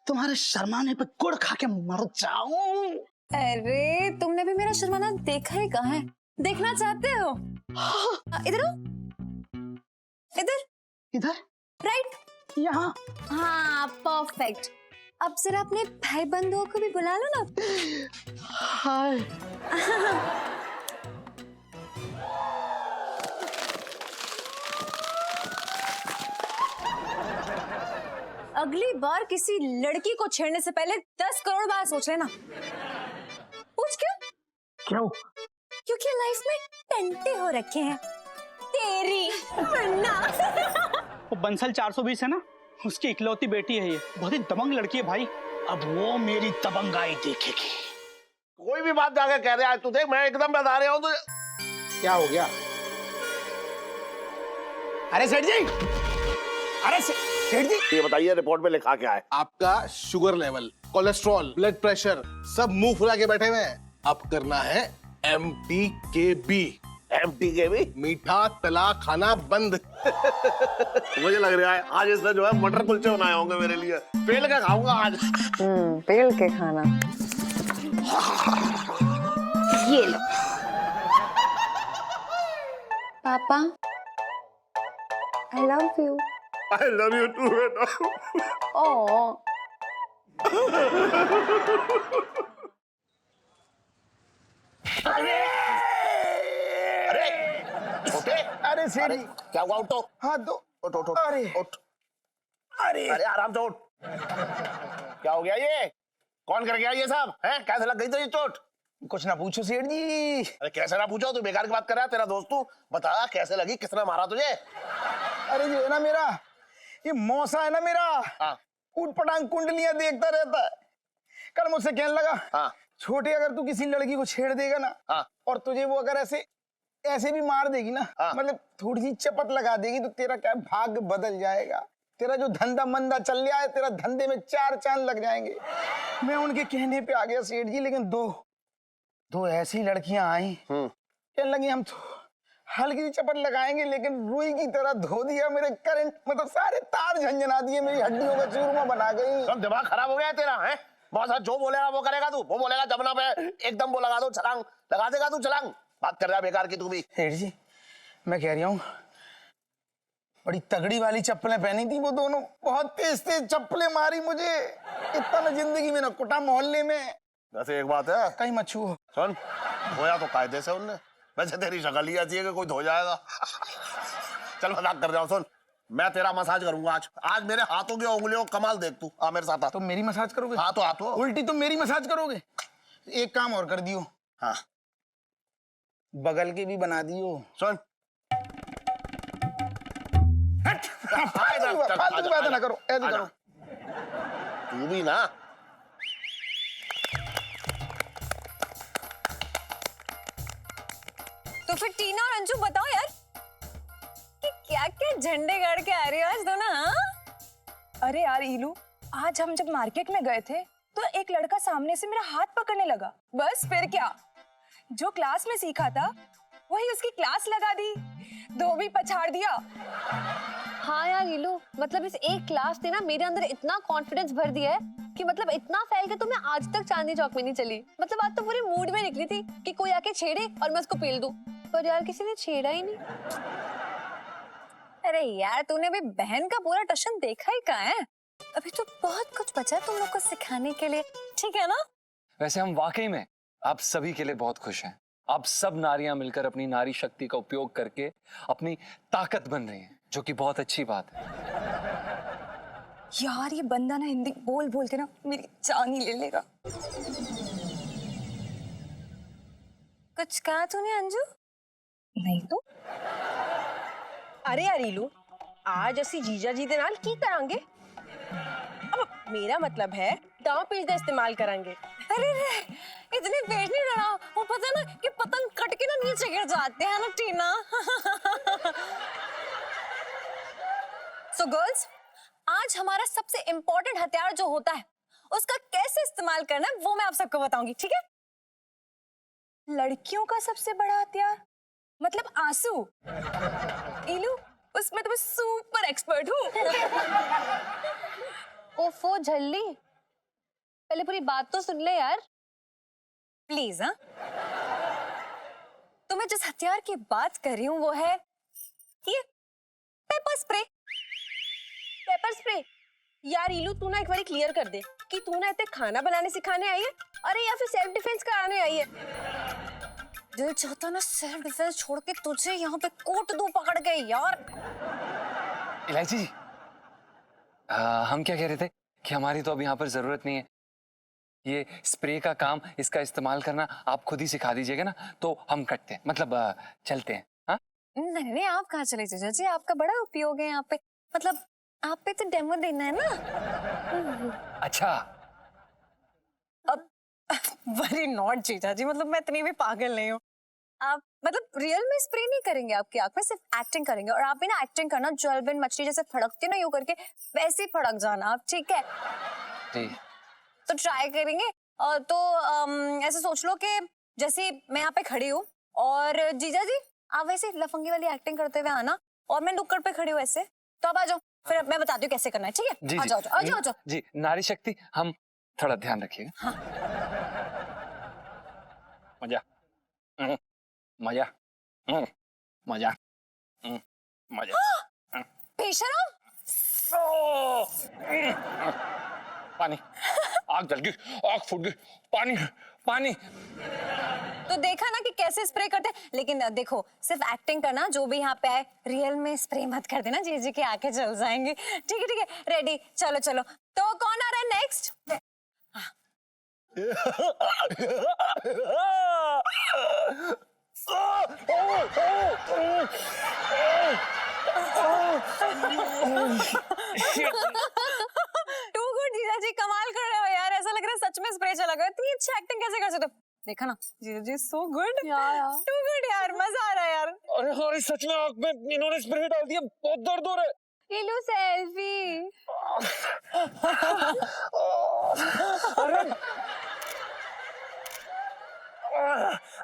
तुम्हारे शर्माने पे गुड़ खा के मर जाऊं। अरे तुमने भी मेरा शर्माना देखा ही कहाँ है? देखना चाहते हो? इधर आओ। इधर इधर राइट यहाँ। हाँ परफेक्ट। अब जरा अपने भाई बंधुओं को भी बुला लो ना। हाय। अगली बार किसी लड़की को छेड़ने से पहले 10 करोड़ बार सोच लेना। पूछ क्यों? क्योंकि लाइफ में टंटे हो रखे हैं तेरी वरना। वो बंसल 420 है ना, उसकी इकलौती बेटी है ये, बहुत ही दबंग लड़की है भाई। अब वो मेरी दबंगाई देखेगी। कोई भी बात जाके कह रहे आज तू देख, मैं एकदम बता रहा हूँ तुझे। क्या हो गया? अरे सेठ जी, अरे सेठ जी, ये बताइए रिपोर्ट में लिखा क्या है? आपका sugar level, cholesterol, blood pressure सब मुंह फुला के बैठे हुए हैं। अब करना है MTKB। MTKB? मीठा तला खाना बंद। मुझे लग रहा है आज इसने जो है मटर कुलचे बनाए होंगे मेरे लिए, पेल के खाऊंगा आज। पेल के खाना। ये लो पापा, I love you। I love you too बेटा। Oh। अरे उठे। अरे सेठ जी, क्या हुआ? उठो। हाथ दो। उठ उठ अरे उठ। अरे आराम से उठ। क्या हो गया? ये कौन कर गया ये सब? हैं कैसे लग गई तो ये चोट? कुछ ना पूछो सेठ जी। अरे कैसे ना पूछो, तू बेकार की बात कर रहा है। तेरा दोस्त तू बता कैसे लगी, किसने मारा तुझे? अरे जो है ना मेरा ये मौसा है ना मेरा, हाँ। ऊट पटांग कुंडलियां देखता रहता है। कल मुझसे कहने लगा, हाँ। छोटे अगर तू किसी लड़की को छेड़ देगा ना, हाँ। और तुझे वो अगर ऐसे ऐसे भी मार देगी ना, हाँ। मतलब थोड़ी सी चपत लगा देगी, तो तेरा क्या भाग्य बदल जाएगा। तेरा जो धंधा मंदा चल रहा है, तेरा धंधे में 4 चांद लग जाएंगे। मैं उनके कहने पे आ गया सेठ जी, लेकिन दो ऐसी लड़कियां आई, कहने लगी हम तो हल्की सी चपत लगाएंगे, लेकिन रुई की तरह धो दिया मेरे करंट, मतलब सारे तार झंझना दिए, मेरी हड्डियों का चूरमा बना गई। सब दिमाग खराब हो गया है तेरा? है बहुत सारा जो बोलेगा वो करेगा तू। वो बोलेगा जमुना पे एकदम वो लगा दो छलांग, लगा देगा तू छलांग। बात कर रहा है बेकार की तू भी। सेठ जी मैं कह रहा हूँ, बड़ी तगड़ी वाली चप्पलें पहनी थी वो दोनों, बहुत तेज तेज चप्पलें मारी मुझे। इतना मैं जिंदगी में ना कुटा मोहल्ले में। वैसे एक बात है, कहीं मत छुओ। सुन, धोया तो कायदे से उनने। वैसे तेरी शक्ल ही ऐसी है कि कोई धो जाएगा। चल मजाक कर रहा हूँ। सुन, मैं तेरा मसाज करूंगा आज मेरे हाथों की उंगलियों कमाल देख तू। आ मेरे साथ आ। तो मेरी मसाज करोगे? हाँ तो आ तो। उल्टी तो मेरी मसाज करोगे? एक काम और कर दियो। हाँ बगल के भी बना दियो। सुन, फालतू की बात ना करो, ऐसे करो। तू भी ना। तो फिर टीना और अंजू बताओ यार कि क्या क्या झंडे गाड़ के आ रही हो आज दोनों? हाँ अरे यार इलू, आज हम जब मार्केट में गए थे तो एक लड़का सामने से मेरा हाथ पकड़ने लगा। बस फिर क्या, जो क्लास में सीखा था वही उसकी क्लास लगा दी, धोबी पछाड़ दिया। हाँ यार नीलू, मतलब इस एक क्लास ने ना मेरे अंदर इतना कॉन्फिडेंस भर दिया है कि मतलब इतना फैल के तो मैं आज तक चांदनी चौक में नहीं चली। मतलब आज तो पूरे मूड में निकली थी कि कोई आके छेड़े और मैं उसको पेल दूं, पर यार किसी ने छेड़ा ही नहीं। अरे यार तूने भी बहन का पूरा टशन देखा ही कहाँ है? अभी तो बहुत कुछ बचा है तुम लोग को सिखाने के लिए, ठीक है ना? वैसे हम वाकई में आप सभी के लिए बहुत खुश हैं। आप सब नारियां मिलकर अपनी नारी शक्ति का उपयोग करके अपनी ताकत बन रही हैं, जो कि बहुत अच्छी बात है। यार ये बंदा ना हिंदी बोल बोल के ना मेरी जान ही ले लेगा। कुछ कहा तूने अंजू? नहीं तो अरे यार रीलू, आज असी जीजा जी दे नाल की करांगे? अब मेरा मतलब है दांव पेच दा इस्तेमाल करांगे। अरे रे, इतने पेट नहीं डरा, वो पता है ना कि पतंग कट के ना नीचे गिर जाते हैं ना टीना। सो गर्ल्स, आज हमारा सबसे इम्पोर्टेंट हथियार जो होता है उसका कैसे इस्तेमाल करना है वो मैं आप सबको बताऊंगी, ठीक है? लड़कियों का सबसे बड़ा हथियार मतलब आंसू। इलू, उसमें तो मैं सुपर एक्सपर्ट हूँ। ओफो झल्ली, पहले पूरी बात तो सुन ले यार। प्लीज हाँ, तो मैं जिस हथियार की बात कर रही हूँ वो है ये पेपर स्प्रे। Paper spray? यार इलू तू ना एक बार क्लियर कर दे कि तू ना इतने खाना बनाने सिखाने आई है, अरे या फिर सेल्फ डिफेंस कराने आई है। दिल चाहता ना सेल्फ डिफेंस छोड़ के तुझे यहाँ पे कोट दूं पकड़ के यार। इलायची जी, हम क्या कह रहे थे कि हमारी तो अब यहाँ पर जरूरत नहीं है। ये स्प्रे का काम, इसका इस्तेमाल करना आप खुद ही सिखा दीजिएगा ना, तो हम कटते हैं, मतलब चलते हैं। हाँ नहीं नहीं, आप कहाँ चले जीजा जी, आपका बड़ा उपयोग है यहाँ पे, मतलब आप पे तो डेमो देना है ना। अच्छा, अब वेरी नॉट जीजा जी, मतलब मैं इतनी भी पागल नहीं हूँ। आप मतलब रियल में स्प्रे नहीं करेंगे आपकी आंख में, सिर्फ एक्टिंग करेंगे। और आप भी ना एक्टिंग करना, ज्वेलबिन मछली जैसे फड़कती ना यूं करके, वैसे ही फड़क जाना आप, ठीक है? जी तो ट्राई करेंगे। तो ऐसे सोच लो कि जैसे मैं यहाँ पे खड़ी हूँ और जीजा जी आप वैसे लफंगी वाली एक्टिंग करते हुए आना, और मैं नुक्कड़ पे खड़ी हूँ ऐसे, तो आप आ जाओ, फिर मैं बताती हूँ कैसे करना है, ठीक है? जी आ जाओ आ जाओ आ जाओ। जी, नारी शक्ति, हम थोड़ा ध्यान रखिएगा। हाँ। मजा, मजा, मजा, मजा। बेशरम! पानी, आग जल गई, आग फूट गई, पानी, पानी। तो देखा ना कि कैसे स्प्रे करते हैं, लेकिन देखो सिर्फ एक्टिंग करना, जो भी यहाँ पे आए रियल में स्प्रे मत कर देना, जी की आंखें जल जाएंगी। ठीक है, रेडी, चलो चलो। तो कौन आ रहा है नेक्स्ट? टू गुड जीजा जी, कमाल कर रहे हो यार, ऐसा लग रहा है सच में स्प्रे चला गया। इतनी अच्छी एक्टिंग कैसे कर सकते हो? देखा ना जीजा जी, सो गुड यार टू गुड यार, मजा आ रहा है यार। अरे हमारी सच में आंख में इन्होंने स्प्रे डाल दिया, बहुत दर्द हो रहा है। इलू सेल्फी।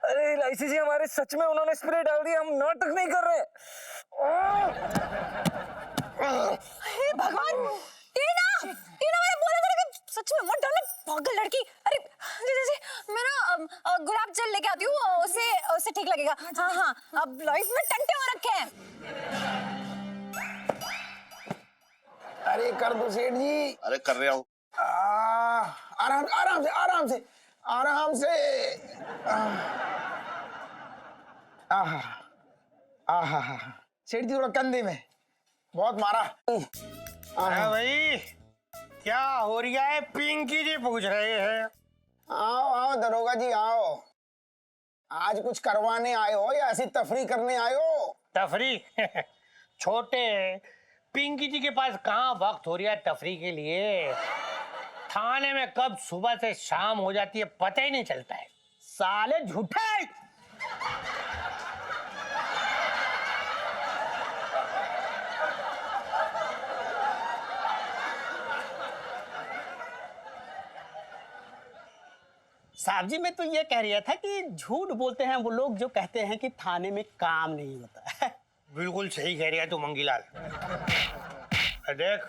अरे इलायची जी, हमारे सच में उन्होंने स्प्रे डाल दिया, हम नाटक नहीं कर रहे। हे भगवान, टीना टीना, मैंने बोला था कि सच में मत डालना, पागल लड़की। अरे जीजा जी, मैं ना गुलाब जल लेके आती हूँ, उससे ठीक लगेगा। हाँ हाँ, अब लाइफ में टंटे हो रखे हैं। अरे कर दो सेठ जी। अरे कर रहा हूँ। आराम आराम से आराम से आराम से। आहा, सेठ जी थोड़ा कंधे में बहुत मारा। हाँ भाई, क्या हो रहा है? पिंकी जी पूछ रहे हैं। आओ आओ दरोगा जी आओ। आज कुछ करवाने आए हो या ऐसी तफरी करने आए हो? तफरी? छोटे पिंकी जी के पास कहाँ वक्त हो रहा है तफरी के लिए। थाने में कब सुबह से शाम हो जाती है पता ही नहीं चलता है। साले झूठे। साहब जी, मैं तो ये कह रहा था कि झूठ बोलते हैं वो लोग जो कहते हैं कि थाने में काम नहीं होता है। बिल्कुल सही कह रहा है तू मंगीलाल। देख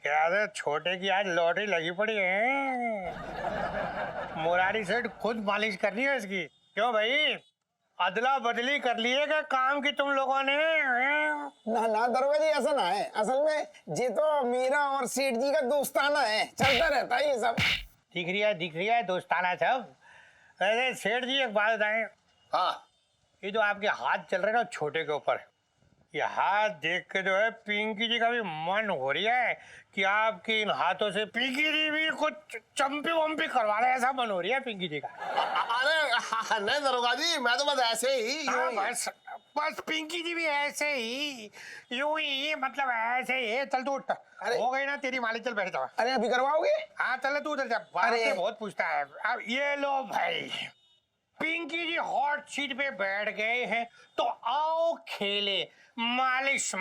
क्या है, छोटे की आज लॉटरी लगी पड़ी है। मुरारी सेठ खुद मालिश करनी है इसकी। क्यों भाई, अदला बदली कर लिएगा काम की तुम लोगों ने? ना दरोगा जी, ऐसा ना है। असल में ये तो मेरा और सेठ जी का दोस्ताना है, चलता रहता है ये सब। दिख रही है दोस्ताना सब। अरे सेठ जी एक बात बताएं। हाँ, ये जो आपके हाथ चल रहे हैं ना छोटे के ऊपर, ये हाथ देख के जो है पिंकी जी का भी मन हो रहा है कि आपके इन हाथों से पिंकी जी भी कुछ चंपी वंपी करवा रहे, ऐसा मन हो रहा है पिंकी जी का। अरे नहीं दरोगा जी, मैं तो बस ऐसे ही हाँ, बस पिंकी जी भी ऐसे ही, यूं ही, मतलब ऐसे ही। चल तू उठ, हो गई ना तेरी मालिक, चल बैठ जा। अरे अभी करवाओगे? हाँ चल तू उधर जा, बातें बहुत पूछता है। अब ये लो भाई, पिंकी जी हॉट सीट पे बैठ गए हैं तो आओ खेले मालिश।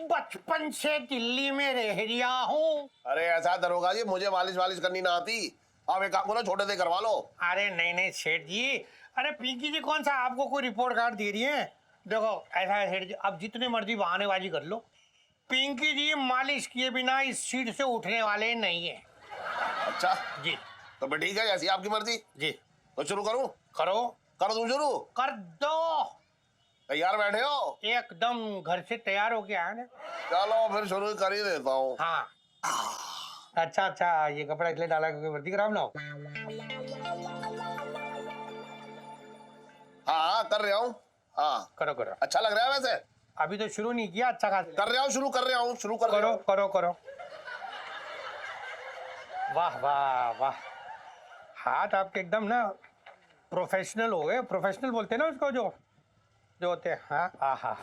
बचपन से दिल्ली में रह रहा हूँ। अरे ऐसा दरोगा जी, मुझे मालिश करनी ना आती। आप एक काम करो, छोटे से करवा लो। अरे नहीं सेठ जी, अरे पिंकी जी कौन सा आपको कोई रिपोर्ट कार्ड दे रही है? देखो ऐसा है सेठ जी, अब जितने मर्जी बहानेबाजी कर लो, पिंकी जी मालिश किए बिना इस सीट से उठने वाले नहीं है। अच्छा जी, तो मैं ठीक है, जैसी आपकी मर्जी। जी तो शुरू करूं? करो, कर दूं शुरू? कर दो। तैयार बैठे हो? एकदम घर से तैयार हो के आया ना। चलो फिर शुरू कर ही देता हूँ। हाँ अच्छा अच्छा, ये कपड़ा इसलिए डाला क्योंकि वर्दी खराब ना हो। हाँ कर रहा हूँ। हाँ करो करो। अच्छा लग रहा है वैसे? अभी तो शुरू नहीं किया, अच्छा खासा कर रहा हूँ, शुरू कर रहा हूँ, शुरू कर रहा करो हूँ। करो करो। वाह वाह वाह, हाथ आपके एकदम ना प्रोफेशनल हो गए। प्रोफेशनल बोलते हैं ना उसको, जो होते हैं। हाँ आहा,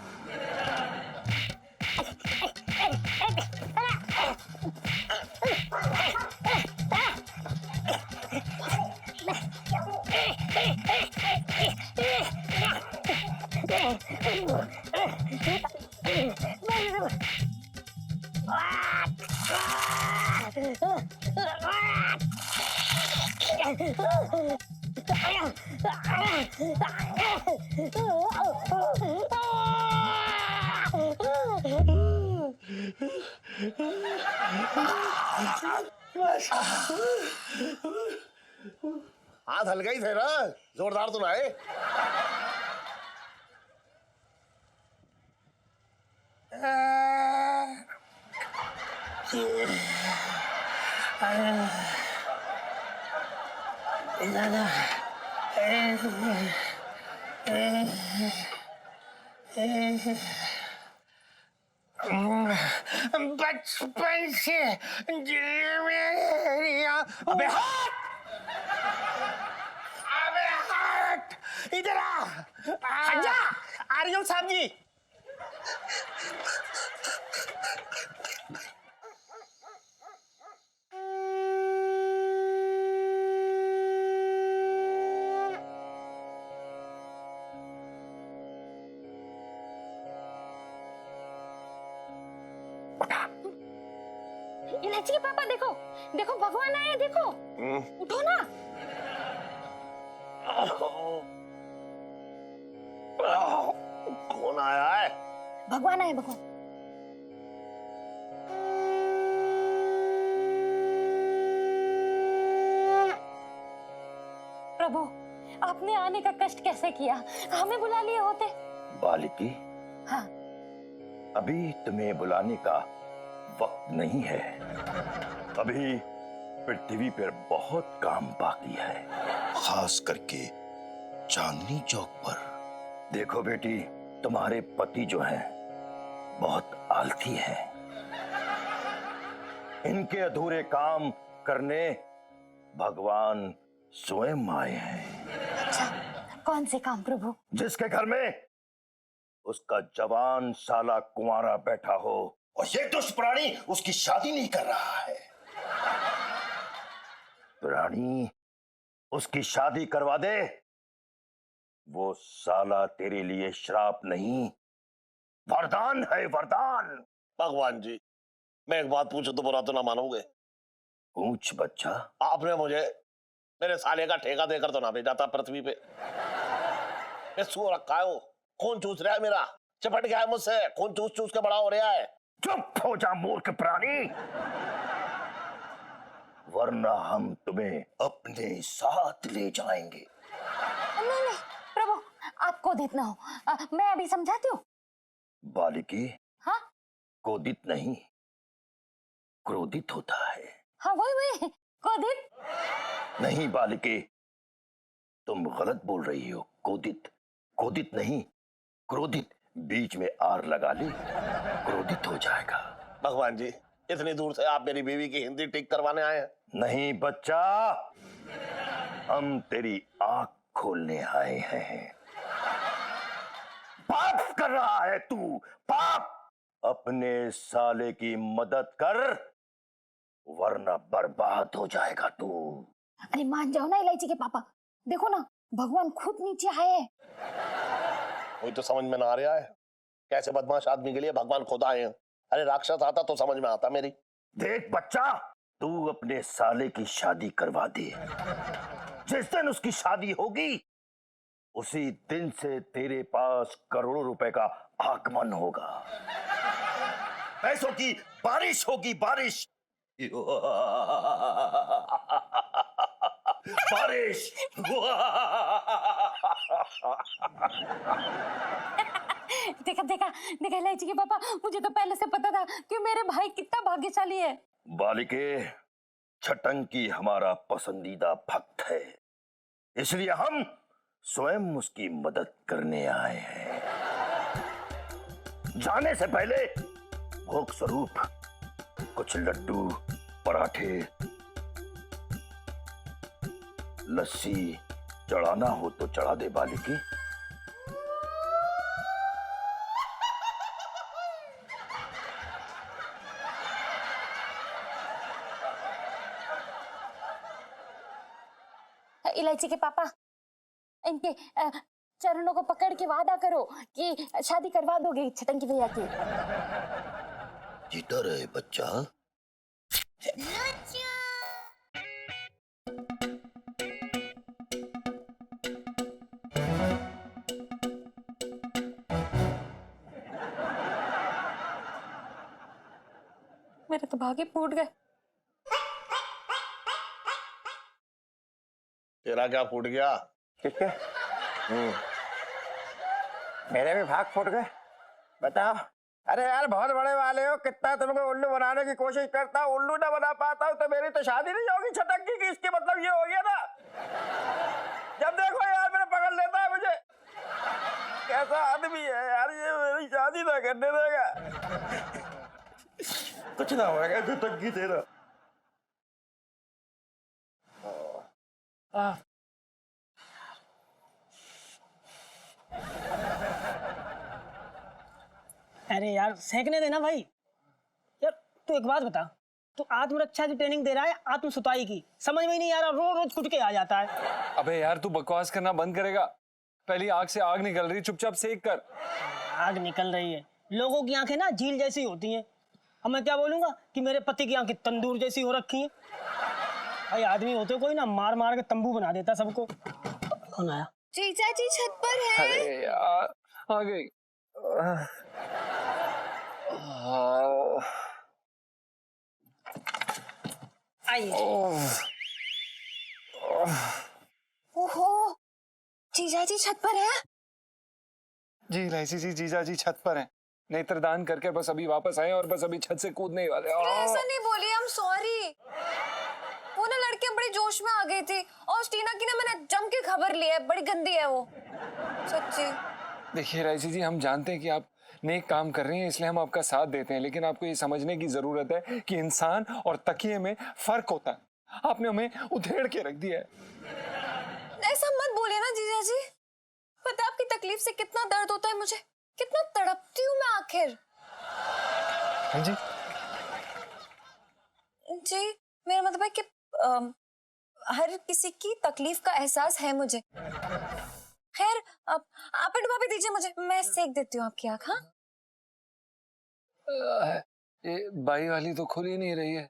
हाथ हल्का ही थे ना, जोरदार तो ना है। बचपन से दिल में रिया। अबे हट, अबे हट, इधर आ। हट जा। आ रही हूँ साहब जी। इलायची के पापा, देखो देखो भगवान आए, देखो उठो ना। कौन आया है? भगवान आए, भगवान। प्रभु, आपने आने का कष्ट कैसे किया, हमें बुला लिए होते। बालिकी, हाँ। अभी तुम्हें बुलाने का वक्त नहीं है। अभी पृथ्वी पर बहुत काम बाकी है, खास करके चांदनी चौक पर। देखो बेटी, तुम्हारे पति जो हैं बहुत आलसी हैं। इनके अधूरे काम करने भगवान स्वयं आए हैं। अच्छा, कौन से काम प्रभु? जिसके घर में उसका जवान साला कुंवारा बैठा हो और ये दुष्ट प्राणी उसकी शादी नहीं कर रहा है। प्राणी उसकी शादी करवा दे, वो साला तेरे लिए श्राप नहीं, वरदान है, वरदान। भगवान जी, मैं एक बात पूछूं तो बुरा तो ना मानोगे? पूछ बच्चा। आपने मुझे मेरे साले का ठेका देकर तो ना भेजा था पृथ्वी पे। मैं सो रखा है, वो खून चूस रहा है मेरा, चिपट गया है मुझसे, खून चूस चूस के बड़ा हो रहा है। चुप हो जा मूर्ख प्राणी, वरना हम तुम्हें अपने साथ ले जाएंगे। नहीं नहीं प्रभु, आप क्रोधित ना हो, मैं अभी समझाती हूँ। बालिकी, हाँ क्रोधित नहीं, क्रोधित होता है। हाँ, वही क्रोधित नहीं बालिके, तुम गलत बोल रही हो। क्रोधित क्रोधित नहीं, क्रोधित। बीच में आर लगा ले, क्रोधित हो जाएगा। भगवान जी, इतनी दूर से आप मेरी बीवी की हिंदी ठीक करवाने आए हैं? नहीं बच्चा, हम तेरी आंख खोलने आए हैं। पाप कर रहा है तू, पाप। अपने साले की मदद कर, वरना बर्बाद हो जाएगा तू। अरे मान जाओ ना इलायची के पापा, देखो ना भगवान खुद नीचे आए हैं। वही तो समझ में ना आ रहा है, कैसे बदमाश आदमी के लिए भगवान खुद आए हैं। अरे राक्षस आता तो समझ में आता मेरी। देख बच्चा, तू अपने साले की शादी करवा दे। जिस दिन उसकी शादी होगी, उसी दिन से तेरे पास करोड़ों रुपए का आगमन होगा। पैसों की बारिश होगी, बारिश। बारिश। देखा देखा देखा इलायची के पापा, मुझे तो पहले से पता था कि मेरे भाई कितना भाग्यशाली है। बालिके, छटंकी हमारा पसंदीदा भक्त है, इसलिए हम स्वयं उसकी मदद करने आए हैं। जाने से पहले भोग स्वरूप कुछ लड्डू, पराठे, लस्सी चढ़ाना हो तो चढ़ा दे बालिके। इलायची के पापा, इनके चरणों को पकड़ के वादा करो कि शादी करवा दोगे छटंकी भैया की। जीता रहे बच्चा। मेरे तो भागे फूट गए। तेरा क्या फूट गया? किसके? मेरे भी भाग फूट गए। बताओ। अरे यार बहुत बड़े वाले हो, कितना तुमको उल्लू बनाने की कोशिश करता हूँ, उल्लू ना बना पाता हूँ तो मेरी तो शादी नहीं होगी छटंकी की। इसके मतलब ये हो गया ना, जब देखो यार मेरे पकड़ लेता है मुझे। कैसा आदमी है यार ये, मेरी शादी ना करने देगा। कुछ ना होगा छटंकी तेरा। अरे यार सेकने देना भाई। यार तू एक बात बता, तू आत्मरक्षा की ट्रेनिंग दे रहा है आत्म सुताई की? समझ में ही नहीं आ रहा, रोज रोज कुट के आ जाता है। अबे यार तू बकवास करना बंद करेगा? पहली आग से आग निकल रही, चुपचाप सेक कर। आग निकल रही है, लोगों की आंखें ना झील जैसी होती हैं। अब मैं क्या बोलूंगा कि मेरे पति की आंखें तंदूर जैसी हो रखी हैं। भाई आदमी होते कोई ना मार मार के तंबू बना देता सबको। कौन आया? जीजा जी छत पर है। अरे यार आ गई। आइए। ओहो, जीजा जी छत पर है। जी इलायची जी, जीजा जी छत पर हैं। नेत्रदान करके बस अभी वापस आए और बस अभी छत से कूदने ही वाले। ऐसा नहीं बोली, आई एम सॉरी। वो ना लड़कियां बड़ी जोश में आ गई थी और टीना की ना मैंने जम के खबर ली है, बड़ी गंदी है वो, सच्ची। देखिए इलायची जी, हम जानते हैं कि आप नेक काम कर रही हैं, इसलिए हम आपका साथ देते हैं, लेकिन आपको ये समझने की जरूरत है कि इंसान और तकिए में फर्क होता है। आपने हमें उधेड़ के रख दिया है। ऐसा मत बोलिए ना जीजा जी। पता है आपकी तकलीफ से कितना दर्द होता है मुझे, कितना तड़पती हूँ मैं आखिर। जी जी मेरा मतलब है कि हर किसी की तकलीफ का एहसास है मुझे। खैर अब आप डुबा भी दीजिए मुझे, मैं सेक देती हूँ आपकी आँख। हाँ ये बाई वाली तो खुल ही नहीं रही है।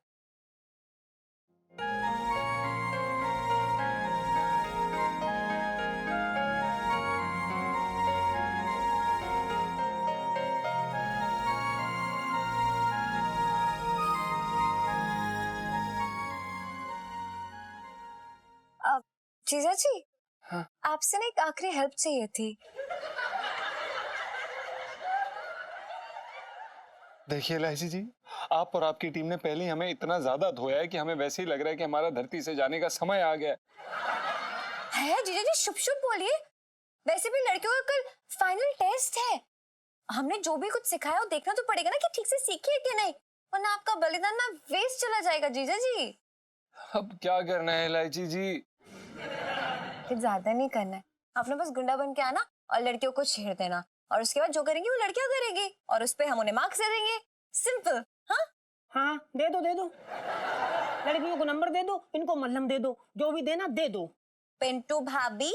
जीजा जी, हाँ? आपसे ना एक आखिरी हेल्प चाहिए थी। देखिए इलायची जी, आप और आपकी टीम ने पहले ही हमें इतना ज्यादा धोया है कि हमें वैसे ही लग रहा है कि हमारा धरती से जाने का समय आ गया है। जीजा जी शुभ शुभ बोलिए। वैसे भी लड़कियों का कल फाइनल टेस्ट है, हमने जो भी कुछ सिखाया वो देखना तो पड़ेगा ना कि ठीक से सीखी है कि नहीं, वरना आपका बलिदान ना वेस्ट चला जाएगा जीजा जी। अब क्या करना है इलायची जी? कुछ ज्यादा नहीं करना है, आपने बस गुंडा बन के आना और लड़कियों को छेड़ देना, और उसके बाद जो करेंगी वो लड़कियां करेंगी और उस पे हम उन्हें मार्क्स दे देंगे। सिंपल। हाँ हाँ दे दो दे दो, लड़कियों को नंबर दे दो, इनको मल्लम दे दो, जो भी देना दे दो। पिंटू भाभी,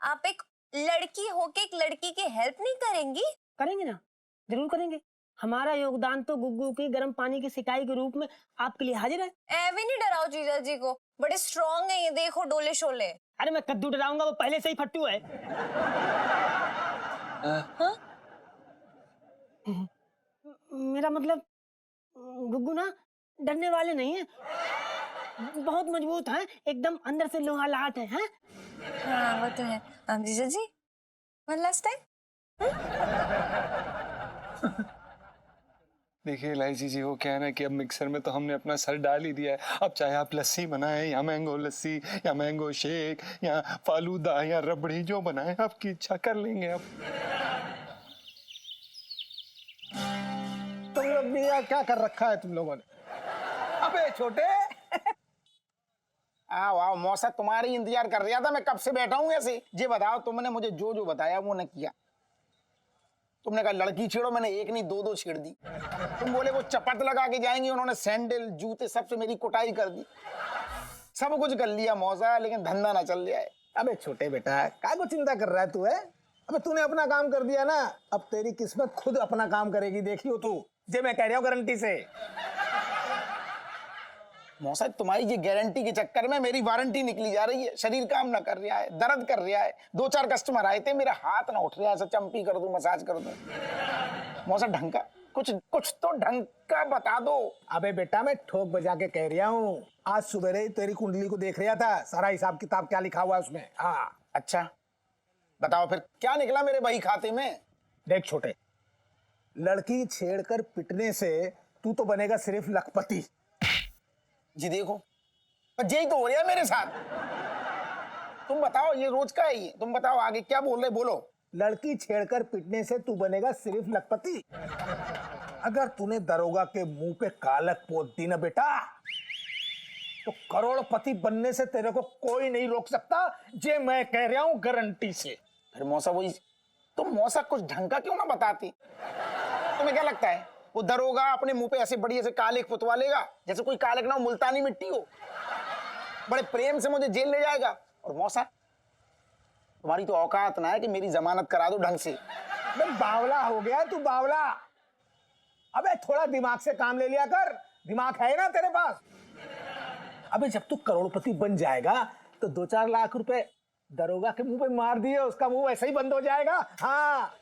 आप एक लड़की होके एक लड़की की हेल्प नहीं करेंगी? करेंगे ना, जरूर करेंगे। हमारा योगदान तो गुग्गू की गर्म पानी की सिकाई के रूप में आपके लिए हाजिर है। ऐवे नहीं डराओ जीजा जी को, बड़े स्ट्रॉन्ग है ये, देखो डोले शोले। अरे मैं कद्दू डराऊंगा, वो पहले से ही फट्टू है। हाँ? मेरा मतलब गुग्गू ना डरने वाले नहीं है, बहुत मजबूत हैं, एकदम अंदर से लोहा लाट हैं? हाँ वो तो है। जीजा जी वन लास्ट टाइम। देखिए इलायची जी, वो क्या है ना कि अब मिक्सर में तो हमने अपना सर डाल ही दिया है। अब चाहे आप लस्सी बनाएं या मैंगो लस्सी या मैंगो शेक या फालूदा या रबड़ी, जो बनाएं आपकी इच्छा कर लेंगे अब। तुम लोग भी यार क्या कर रखा है तुम लोगों ने? अबे छोटे वाह मौसा, तुम्हारी इंतजार कर रहा था मैं, कब से बैठा हूँ ऐसे। ये बताओ, तुमने मुझे जो जो बताया वो न किया। तुमने कहा लड़की छेड़ो, मैंने एक नहीं दो छेड़ दी। तुम बोले वो चपट लगा के जाएंगी, उन्होंने सैंडल जूते सबसे मेरी कुटाई कर दी। सब कुछ कर लिया मौसा, लेकिन धंधा ना चल रहा है। अबे छोटे बेटा, काय को चिंता कर रहा है तू? है अबे तूने अपना काम कर दिया ना, अब तेरी किस्मत खुद अपना काम करेगी, देखियो तू। जे मैं कह रहा हूँ गारंटी से। मौसा, तुम्हारी ये गारंटी के चक्कर में मेरी वारंटी निकली जा रही है। शरीर काम ना कर रहा है, दर्द कर रहा है। 2-4 कस्टमर आए थे, मेरा हाथ ना उठ रहा है, ऐसा चंपी कर दूं, मसाज कर दूं। मौसा ढंग का कुछ तो ढंग का बता दो। अबे बेटा, मैं ठोक बजा के कह रहा हूँ। आज सुबह तेरी कुंडली को देख रहा था, सारा हिसाब किताब क्या लिखा हुआ है उसमें। हाँ अच्छा, बताओ फिर क्या निकला मेरे बही खाते में? देख छोटे, लड़की छेड़कर पिटने से तू तो बनेगा सिर्फ लखपति। जी देखो, यही तो हो रहा है मेरे साथ। तुम बताओ, ये रोज का है ये? तुम बताओ आगे क्या बोल रहे, बोलो। लड़की छेड़कर पिटने से तू बनेगा सिर्फ लखपति। अगर तूने दरोगा के मुंह पे कालक पोत दी ना बेटा, तो करोड़पति बनने से तेरे को कोई नहीं रोक सकता। जे मैं कह रहा हूं गारंटी से। फिर मौसा वही, तुम मौसा कुछ ढंग का क्यों ना बताती? तुम्हें क्या लगता है वो दरोगा अपने मुंह पे ऐसे बढ़िया से कालिक पुतवा लेगा, जैसे कोई कालिक ना हो, मुल्तानी मिट्टी हो? बड़े प्रेम से मुझे जेल ले जाएगा। और मौसा, तुम्हारी तो औकात ना है कि मेरी जमानत करा दो ढंग से। बावला हो गया तू, बावला। अबे थोड़ा दिमाग से काम ले लिया कर, दिमाग है ना तेरे पास? अबे जब तू करोड़पति बन जाएगा तो 2-4 लाख रुपए दरोगा के मुंह पे मार दिए, उसका मुंह ऐसे ही बंद हो जाएगा। हाँ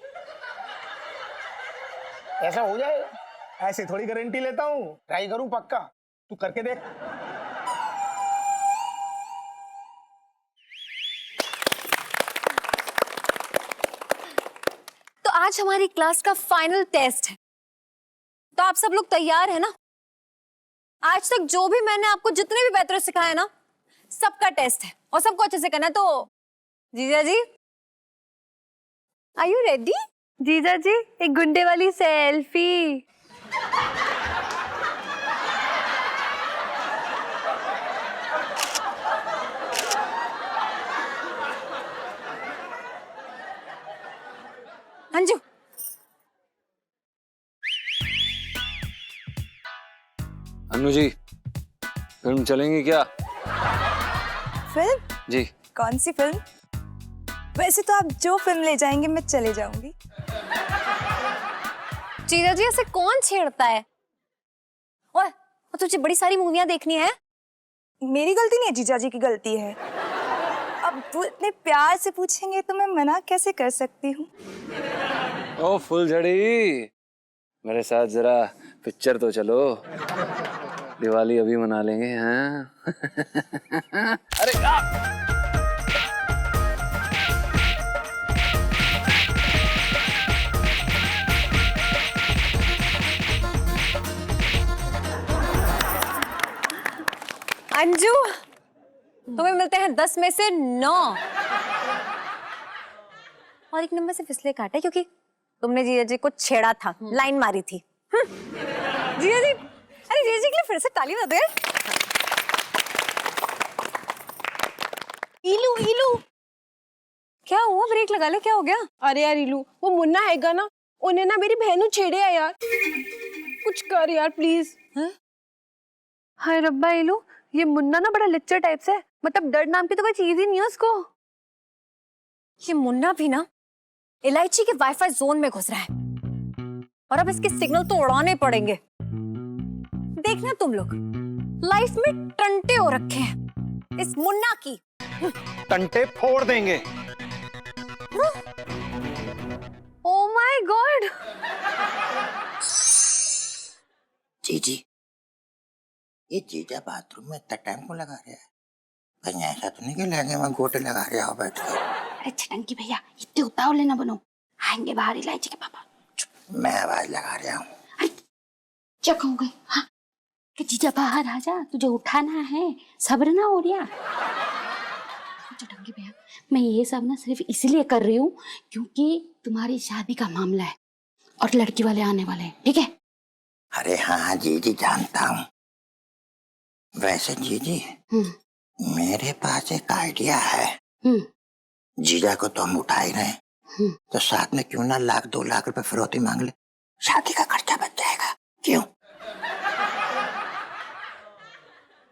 ऐसा हो जाएगा। ऐसे थोड़ी गारंटी लेता हूँ, ट्राई करूं पक्का, तू करके देख। तो आज हमारी क्लास का फाइनल टेस्ट है, तो आप सब लोग तैयार है ना? आज तक जो भी मैंने आपको जितने भी पैतरे सिखाए ना, सबका टेस्ट है और सबको अच्छे से करना है। तो जीजा जी, आर यू रेडी? जीजा जी, एक गुंडे वाली सेल्फी। अंजू, अनु जी, फिल्म चलेंगी क्या? फिल्म? जी। कौन सी फिल्म? वैसे तो आप जो फिल्म ले जाएंगे मैं चले जाऊंगी। जीजा जी, ऐसे कौन छेड़ता है? ओए, तुझे बड़ी सारी मूवियां देखनी है। मेरी गलती नहीं है, जीजा जी की गलती है। अब वो इतने प्यार से पूछेंगे तो मैं मना कैसे कर सकती हूँ? ओ फुलझड़ी, मेरे साथ जरा पिक्चर तो चलो, दिवाली अभी मना लेंगे। हाँ अरे अंजू, तुम्हें मिलते हैं 10 में से 9 और एक नंबर से फिसले काटे क्योंकि तुमने जीजा जी को छेड़ा था, लाइन मारी थी। जीजा जी, अरे जीजा जी के लिए फिर से ताली बजा दे। इलू इलू, क्या हुआ? ब्रेक लगा ले, क्या हो गया? अरे यार इलू, वो मुन्ना हैगा ना, उन्हें ना मेरी बहनों छेड़े है यार। कुछ कर यार प्लीज। हाय रब्बा इलू, ये मुन्ना ना बड़ा लिच्चर टाइप से है, मतलब डर नाम की तो कोई चीज ही नहीं है उसको। ये मुन्ना भी ना इलायची के वाईफाई जोन में घुस रहा है और अब इसके सिग्नल तो उड़ाने पड़ेंगे। देखना तुम लोग, लाइफ में टंटे हो रखे हैं इस मुन्ना की। टंटे फोड़ देंगे। Oh my God. जी ये जीजा बाथरूम में इतना टाइम क्यों लगा रहा है? कहीं ऐसा तो नहीं कि लहंगे में गोटे लगा रहा हो बैठ के? अरे छटंकी भैया, इतने उतावले ना बनो, आएंगे बाहर इलायची के पापा। मैं आवाज लगा रहा हूँ। अरे क्या कहोगे? हाँ, कि जीजा बाहर आ जा, तुझे उठाना है, सब्र ना हो रहा। छटंकी भैया, मैं ये सब ना सिर्फ इसलिए कर रही हूँ क्योंकि तुम्हारी शादी का मामला है और लड़की वाले आने वाले हैं, ठीक है? अरे हाँ जीजी, जानता हूँ। वैसे जीजी, मेरे पास एक आइडिया है। जीजा को तो हम उठा ही रहे हैं, तो साथ में क्यों ना 1-2 लाख रुपए फिरौती मांग ले, शादी का खर्चा बच जाएगा। क्यों?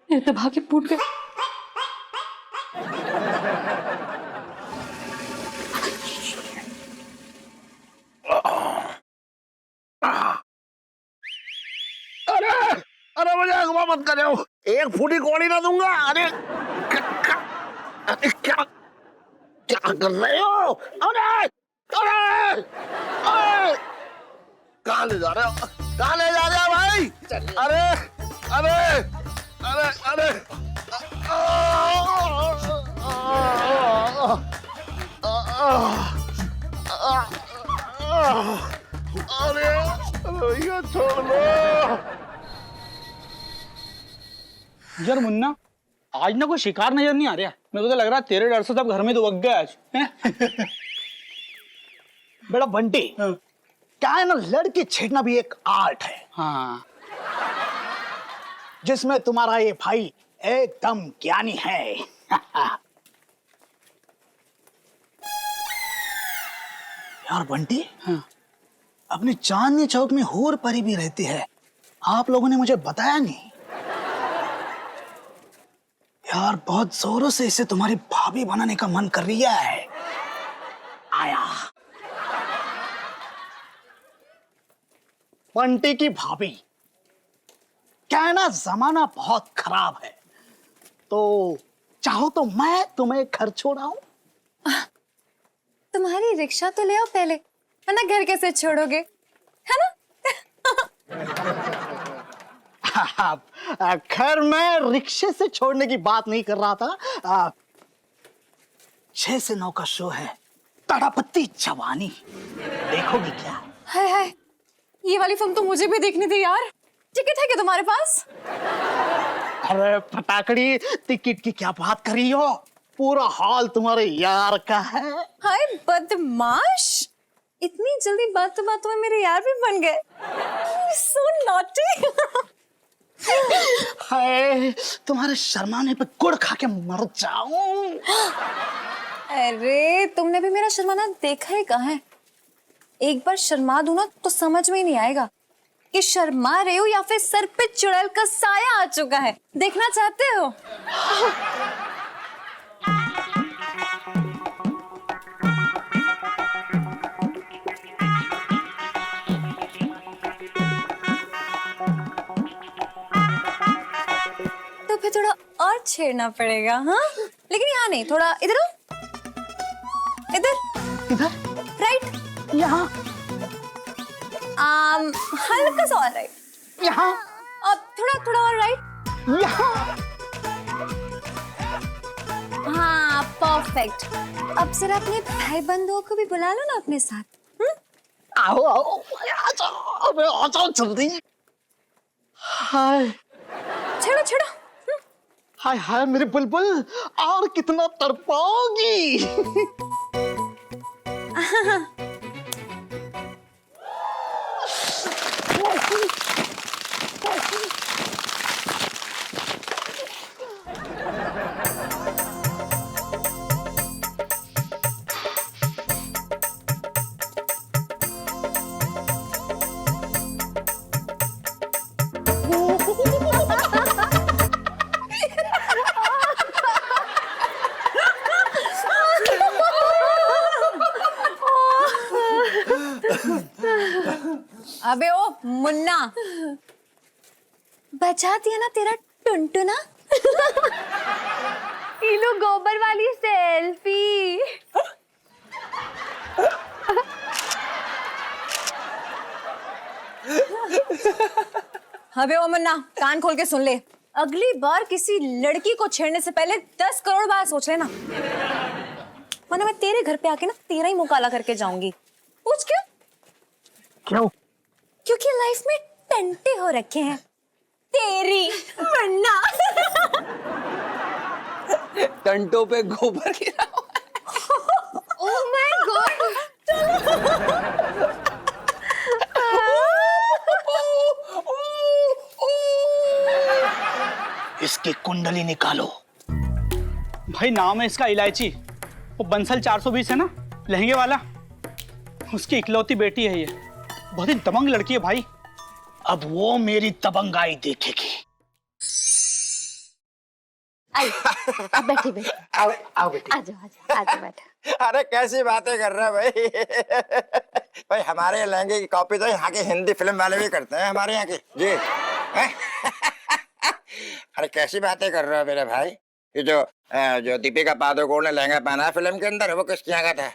मेरे तो भाग्य फूट गए। अरे मुझे अगवा मत करे, एक फूटी कौड़ी ना दूंगा। अरे क्या क्या कर रहे हो? अरे अरे अरे कहाँ ले जा रहे हो? कहाँ ले जा रहे हो भाई? अरे अरे अरे अरे अरे भैया छोड़ लो यार मुन्ना, आज ना कोई शिकार नजर नहीं आ रहा। मेरे को तो लग रहा है तेरे डर से सब घर में दुबक गए आज। बेटा बंटी, क्या है ना, लड़की छेड़ना भी एक आर्ट है। हाँ, जिसमें तुम्हारा ये भाई एकदम ज्ञानी है। यार बंटी, अपनी चांदनी चौक में हूर परी भी रहती है, आप लोगों ने मुझे बताया नहीं। यार बहुत जोरों से इसे तुम्हारी भाभी बनाने का मन कर रही है। आया बंटी की भाभी, क्या है ना, जमाना बहुत खराब है, तो चाहो तो मैं तुम्हें घर छोड़ाऊं। तुम्हारी रिक्शा तो ले आओ पहले, वरना घर कैसे छोड़ोगे, है ना? खैर मैं रिक्शे से छोड़ने की बात नहीं कर रहा था। 6 से 9 का शो है, तड़पती जवानी, देखोगी क्या? हाय हाय, ये वाली फिल्म तो मुझे भी देखनी थी यार। टिकट है क्या तुम्हारे पास? अरे फटाकड़ी, टिकट की क्या बात कर रही हो? पूरा हॉल तुम्हारे यार का है। हाय बदमाश, इतनी जल्दी बातों में मेरे यार भी बन गए। सो नॉटी। हाय, तुम्हारे शर्माने पे गुड़ खा के मर जाऊं। अरे तुमने भी मेरा शर्माना देखा ही कहाँ है? एक बार शर्मा दूं ना तो समझ में ही नहीं आएगा कि शर्मा रहे हो या फिर सर पे चुड़ैल का साया आ चुका है। देखना चाहते हो? तो फिर थोड़ा और छेड़ना पड़ेगा, हाँ? लेकिन यहाँ नहीं, थोड़ा इधर आओ, इधर इधर, राइट, यहाँ, हल्का सा और राइट, यहाँ, अब थोड़ा और राइट, यहाँ। हाँ परफेक्ट। अब जरा अपने भाई बंधुओं को भी बुला लो ना अपने साथ। आओ आओ, आ जाओ, अबे आ जाओ जल्दी। हाय छेड़ो छेड़ो। हाय हाय मेरी बुलबुल, और कितना तड़पाओगी। अबे ओ मुन्ना, बचा दिया ना तेरा टुनटुना। लो गोबर वाली सेल्फी। अबे ओ मुन्ना, कान खोल के सुन ले। अगली बार किसी लड़की को छेड़ने से पहले 10 करोड़ बार सोच लेना, वरना मैं तेरे घर पे आके ना तेरा ही मुंह काला करके जाऊंगी। पूछ क्यों? क्यों? क्योंकि लाइफ में टंटे हो रखे हैं तेरी वरना। टंटों पे गोबर गिरा हुआ है। Oh my God. इसकी कुंडली निकालो। भाई नाम है इसका इलायची। वो बंसल 420 है ना, लहंगे वाला, उसकी इकलौती बेटी है ये। बहुत ही दबंग लड़की है भाई। अब वो मेरी दबंगाई देखेगी। आप बैठे बैठे। आओ बेटी। आ जाओ बैठो। अरे कैसी बातें कर रहे हैं भाई। भाई हमारे लहंगे की कॉपी तो यहाँ के हिंदी फिल्म वाले भी करते हैं, हमारे यहाँ के जी। हैं? अरे कैसी बातें कर रहे हो मेरे भाई। ये जो दीपिका पादुकोण ने लहंगा पहना है फिल्म के अंदर, वो किसके यहाँ का था?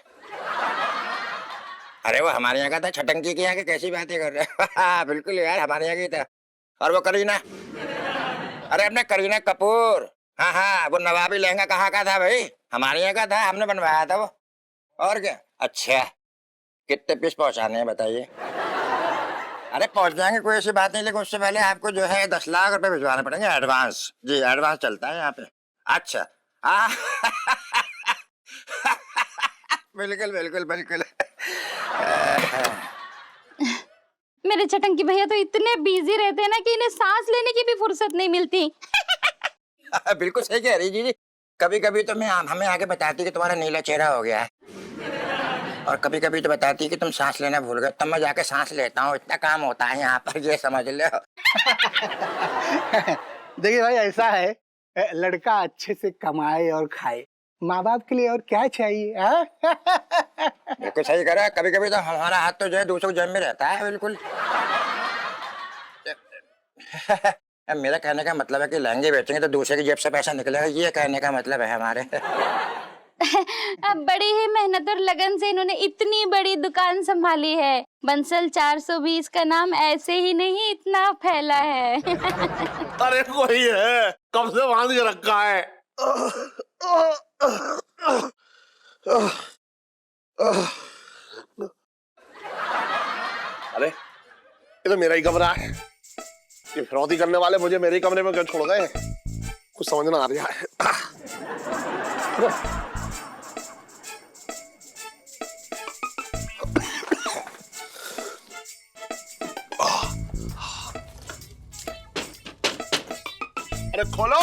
अरे वो हमारे यहाँ का था, छटंकी के यहाँ के। कैसी बातें कर रहे हो? बिल्कुल यार हमारे यहाँ की था। और वो करीना, अरे अपने करीना कपूर, हाँ हाँ, वो नवाबी लहंगा कहाँ का था भाई? हमारे यहाँ का था, हमने बनवाया था वो। और क्या? अच्छा, कितने पीस पहुँचाने हैं बताइए? अरे पहुँच जाएंगे, कोई ऐसी बात नहीं, लेकिन उससे पहले आपको जो है 10 लाख रुपए भिजवाने पड़ेंगे एडवांस। जी एडवांस चलता है यहाँ पे। अच्छा बिल्कुल बिल्कुल बिल्कुल। मेरे चटंकी भैया तो इतने बिजी रहते हैं ना कि इन्हें सांस लेने की भी फुर्सत नहीं मिलती। बिल्कुल सही कह रही जी। कभी कभी तो हमें आगे बताती कि तुम्हारा नीला चेहरा हो गया है, और कभी कभी तो बताती कि तुम सांस लेना भूल गए, तब मैं जाके सांस लेता हूँ। इतना काम होता है यहाँ पर, ये समझ लो। देखिए भाई, ऐसा है, लड़का अच्छे से कमाए और खाए, माँ बाप के लिए और क्या चाहिए। बिल्कुल सही करा। कभी कभी तो हमारा हाथ तो जो है दूसरों की जेब में रहता है। बिल्कुल। मेरा कहने का मतलब है कि लहंगे बेचेंगे तो दूसरे की जेब से पैसा निकलेगा, ये कहने का मतलब है हमारे। बड़ी ही मेहनत और लगन से इन्होंने इतनी बड़ी दुकान संभाली है। बंसल 420 का नाम ऐसे ही नहीं इतना फैला है। अरे कोई है, कब से बांध के रखा है। अरे ये तो मेरा ही कमरा है। ये फिरौती करने वाले मुझे मेरे ही कमरे में क्यों छोड़ गए? कुछ समझ ना आ रहा है। अरे खोलो,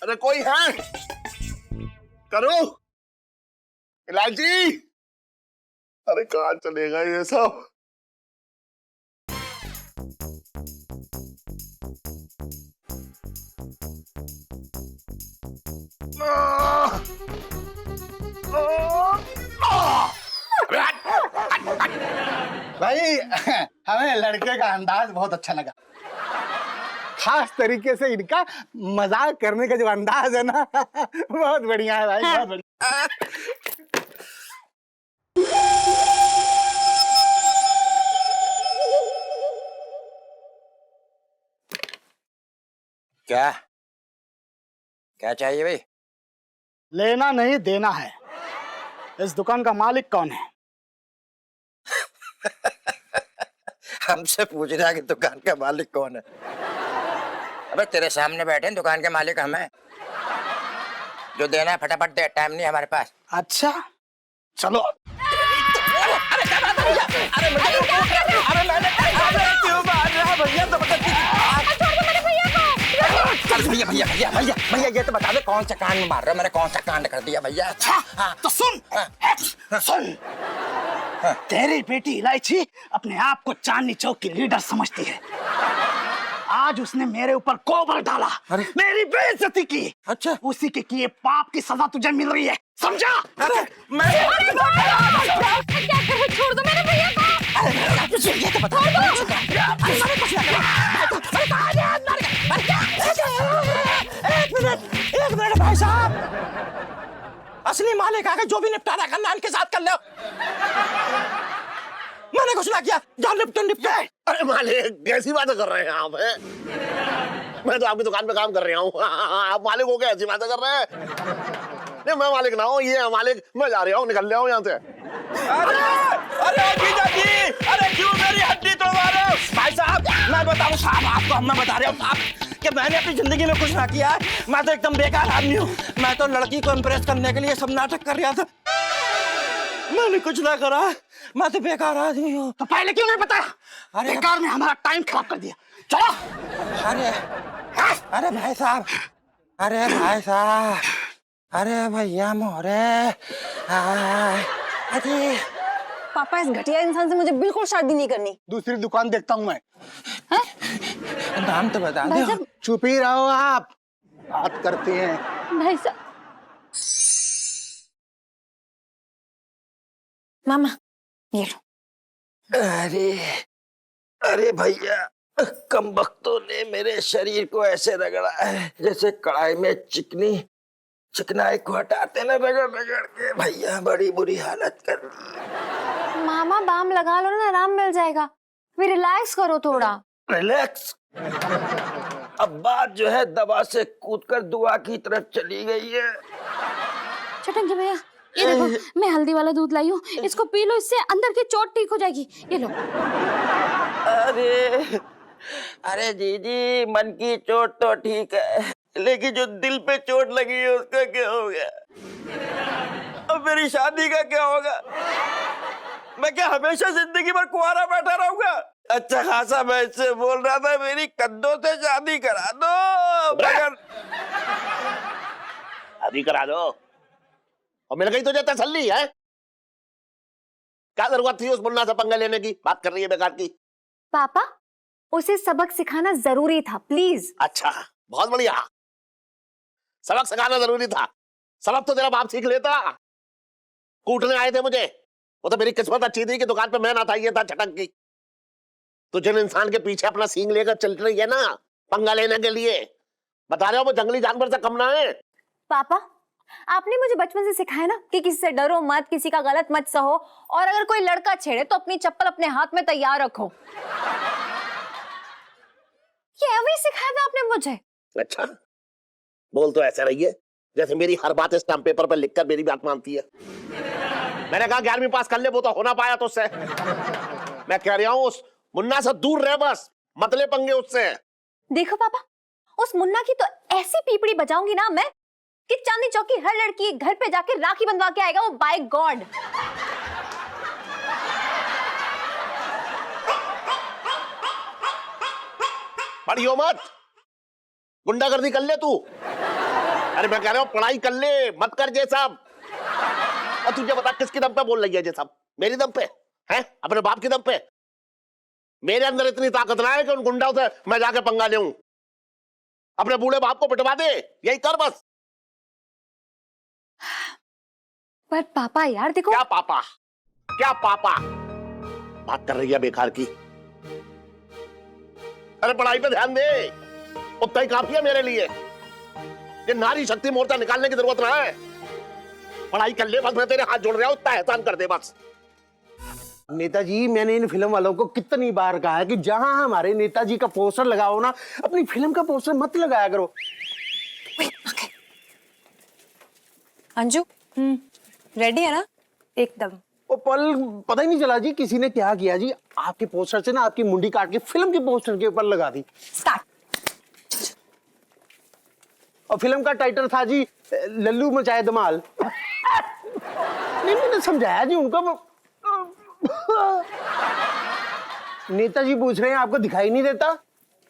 अरे कोई है? करो इलायची। अरे कहाँ चलेगा ये सब? भाई हमें लड़के का अंदाज बहुत अच्छा लगा, खास तरीके से इनका मजाक करने का जो अंदाज है ना, बहुत बढ़िया है भाई, बहुत बढ़िया। क्या क्या चाहिए भाई? लेना नहीं देना है। इस दुकान का मालिक कौन है? हमसे पूछ रहा है कि दुकान का मालिक कौन है? अबे तेरे सामने बैठे हैं, दुकान के मालिक हम हैं। जो देना है फटाफट दे, टाइम नहीं हमारे पास। अच्छा चलो। अरे क्या बात है भैया? अरे क्यों मार रहा है भैया? तो भैया भैया भैया भैया भैया ये तो बता दे कौन सा कांड मार रहा है? मैंने कौन सा कांड कर दिया भैया? अच्छा हाँ, तो सुन सुन, तेरी बेटी इलायची अपने आप को चांदनी चौक की लीडर समझती है। आज उसने मेरे ऊपर गोबर डाला, मेरी बेइज्जती की। अच्छा, उसी के किए पाप की सजा तुझे मिल रही है, समझा? अरे मैं क्या करूं? छोड़ दो मेरे भैया को। ये तो बता एक मिनट भाई साहब, असली मालिक आ गए, जो भी निपटारा करना है इनके साथ कर लो। मैंने कुछ ना किया, जान निपटन निपटे। अरे मालिक कैसी बातें कर रहे हैं आप? मैं तो आपकी दुकान पे काम कर रहा हूँ। आप मालिक हो क्या, ऐसी बातें कर रहे हैं? नहीं मैं मालिक ना हूँ, ये है मालिक। मैं जा रहा हूँ, निकल रहा हूँ यहाँ से। अरे जीजा जी, अरे क्यों मेरी हड्डी तोड़वा रहे हो? भाई साहब मैं बताऊं साहब आपको, मैं बता रहा हूँ साहब कि मैंने अपनी जिंदगी में कुछ ना किया है। मैं तो एकदम बेकार आदमी हूँ। मैं तो लड़की को इम्प्रेस करने के लिए सब नाटक कर रहा था। मैंने कुछ ना करा, मैं तो बेकार आदमी हूँ। तो पहले क्यों नहीं बताया? अरे बेकार में हमारा टाइम खराब कर दिया। चलो। अरे भाई साहब, अरे भाई साहब, अरे भैया मोरे, अरे पापा इस घटिया इंसान से मुझे बिल्कुल शादी नहीं करनी। दूसरी दुकान देखता हूँ मैं। नाम तो बता भाई दो। साहब, चुप ही रहो आप, बात करते हैं। भाई साहब, मामा ये लो। अरे भैया, कम वक्तों ने मेरे शरीर को ऐसे रगड़ा है जैसे कढ़ाई में चिकनाई को हटाते ना, रगड़ रगड़ के भैया बड़ी बुरी हालत कर दी। मामा बाम लगा लो ना, आराम मिल जाएगा। फिर रिलैक्स करो थोड़ा। रिलैक्स? अब बात जो है दवा से कूदकर दुआ की तरफ चली गई है। छटंकी भैया ये देखो, मैं हल्दी वाला दूध लाई हूँ, इसको पी लो, इससे अंदर की चोट ठीक हो जाएगी। ये लो। अरे जीजी, मन की चोट तो ठीक है, लेकिन जो दिल पे चोट लगी है उसका क्या होगा? अब मेरी शादी का क्या होगा? मैं क्या हमेशा जिंदगी भर कुंवारा बैठा रहूंगा? अच्छा खासा मैं इससे बोल रहा था मेरी कद्दों से शादी करा दो, मगर शादी करा दो और मिल गई तुझे तसल्ली है? क्या जरूरत थी उस मुन्ना से पंगा लेने की? बात कर रही है बेकार की। पापा उसे सबक सिखाना जरूरी था, प्लीज। अच्छा बहुत बढ़िया, सबक सिखाना जरूरी था। सबक तो तेरा बाप सीख लेता। कूटने आए थे मुझे, वो तो मेरी किस्मत अच्छी थी कि दुकान पे मैं ना था, ये था छटक की। तो जिन इंसान के पीछे अपना सींग लेकर चल रही है ना पंगा लेने के लिए, बता रहे हो वो जंगली जानवर से कम ना है। पापा आपने मुझे बचपन से सिखाया ना कि किसी से डरो मत, किसी का गलत मत सहो, और अगर कोई लड़का छेड़े तो अपनी चप्पल अपने हाथ में तैयार रखो। ये अभी सिखाया था आपने मुझे। अच्छा बोल तो ऐसे रही है जैसे मेरी हर बात स्टैम्प पेपर पर लिखकर मेरी बात मानती है। मैंने कहा 11वीं पास कर ले, वो तो होना पाया तो उससे। मैं कह रहा हूँ उस मुन्ना से दूर रह, बस मत ले पंगे उससे। देखो पापा, उस मुन्ना की तो ऐसी पीपड़ी बजाऊंगी ना मैं कि चांदनी चौक की हर लड़की घर पे जाके राखी बंधवा के आएगा वो, बाय गॉड। बड़ी हो मत, गुंडागर्दी कर ले तू। अरे मैं कह रहा हूँ पढ़ाई कर ले, मत कर ये सब। और तुझे बता किसके दम पे बोल रही है ये सब? मेरी दम पे है? अपने बाप की दम पे? मेरे अंदर इतनी ताकत ना है कि उन गुंडाओं से मैं जाके पंगा लूं। अपने बूढ़े बाप को पिटवा दे, यही कर बस। पर पापा यार देखो। क्या पापा? क्या पापा? बात कर रही है बेकार की। अरे पढ़ाई पे ध्यान दे, उतना ही काफी है मेरे लिए। ये नारी शक्ति मोर्चा निकालने की जरूरत ना है। पढ़ाई कर ले बस, मैं तेरे हाथ जोड़ रहा हूं, उतना एहसान कर दे बस। नेताजी, मैंने इन फिल्म वालों को कितनी बार कहा है कि जहां हमारे नेताजी का पोस्टर लगाओ ना, अपनी फिल्म का पोस्टर मत लगाया करो। अंजू रेडी है ना? एकदम। वो पल पता ही नहीं चला जी किसी ने क्या किया जी, आपके पोस्टर से ना आपकी मुंडी काट के फिल्म के पोस्टर के ऊपर लगा दी। स्टार्ट। और फिल्म का टाइटल था जी लल्लू मचाए धमाल। नहीं मैंने समझाया जी उनको। नेताजी पूछ रहे हैं आपको दिखाई नहीं देता?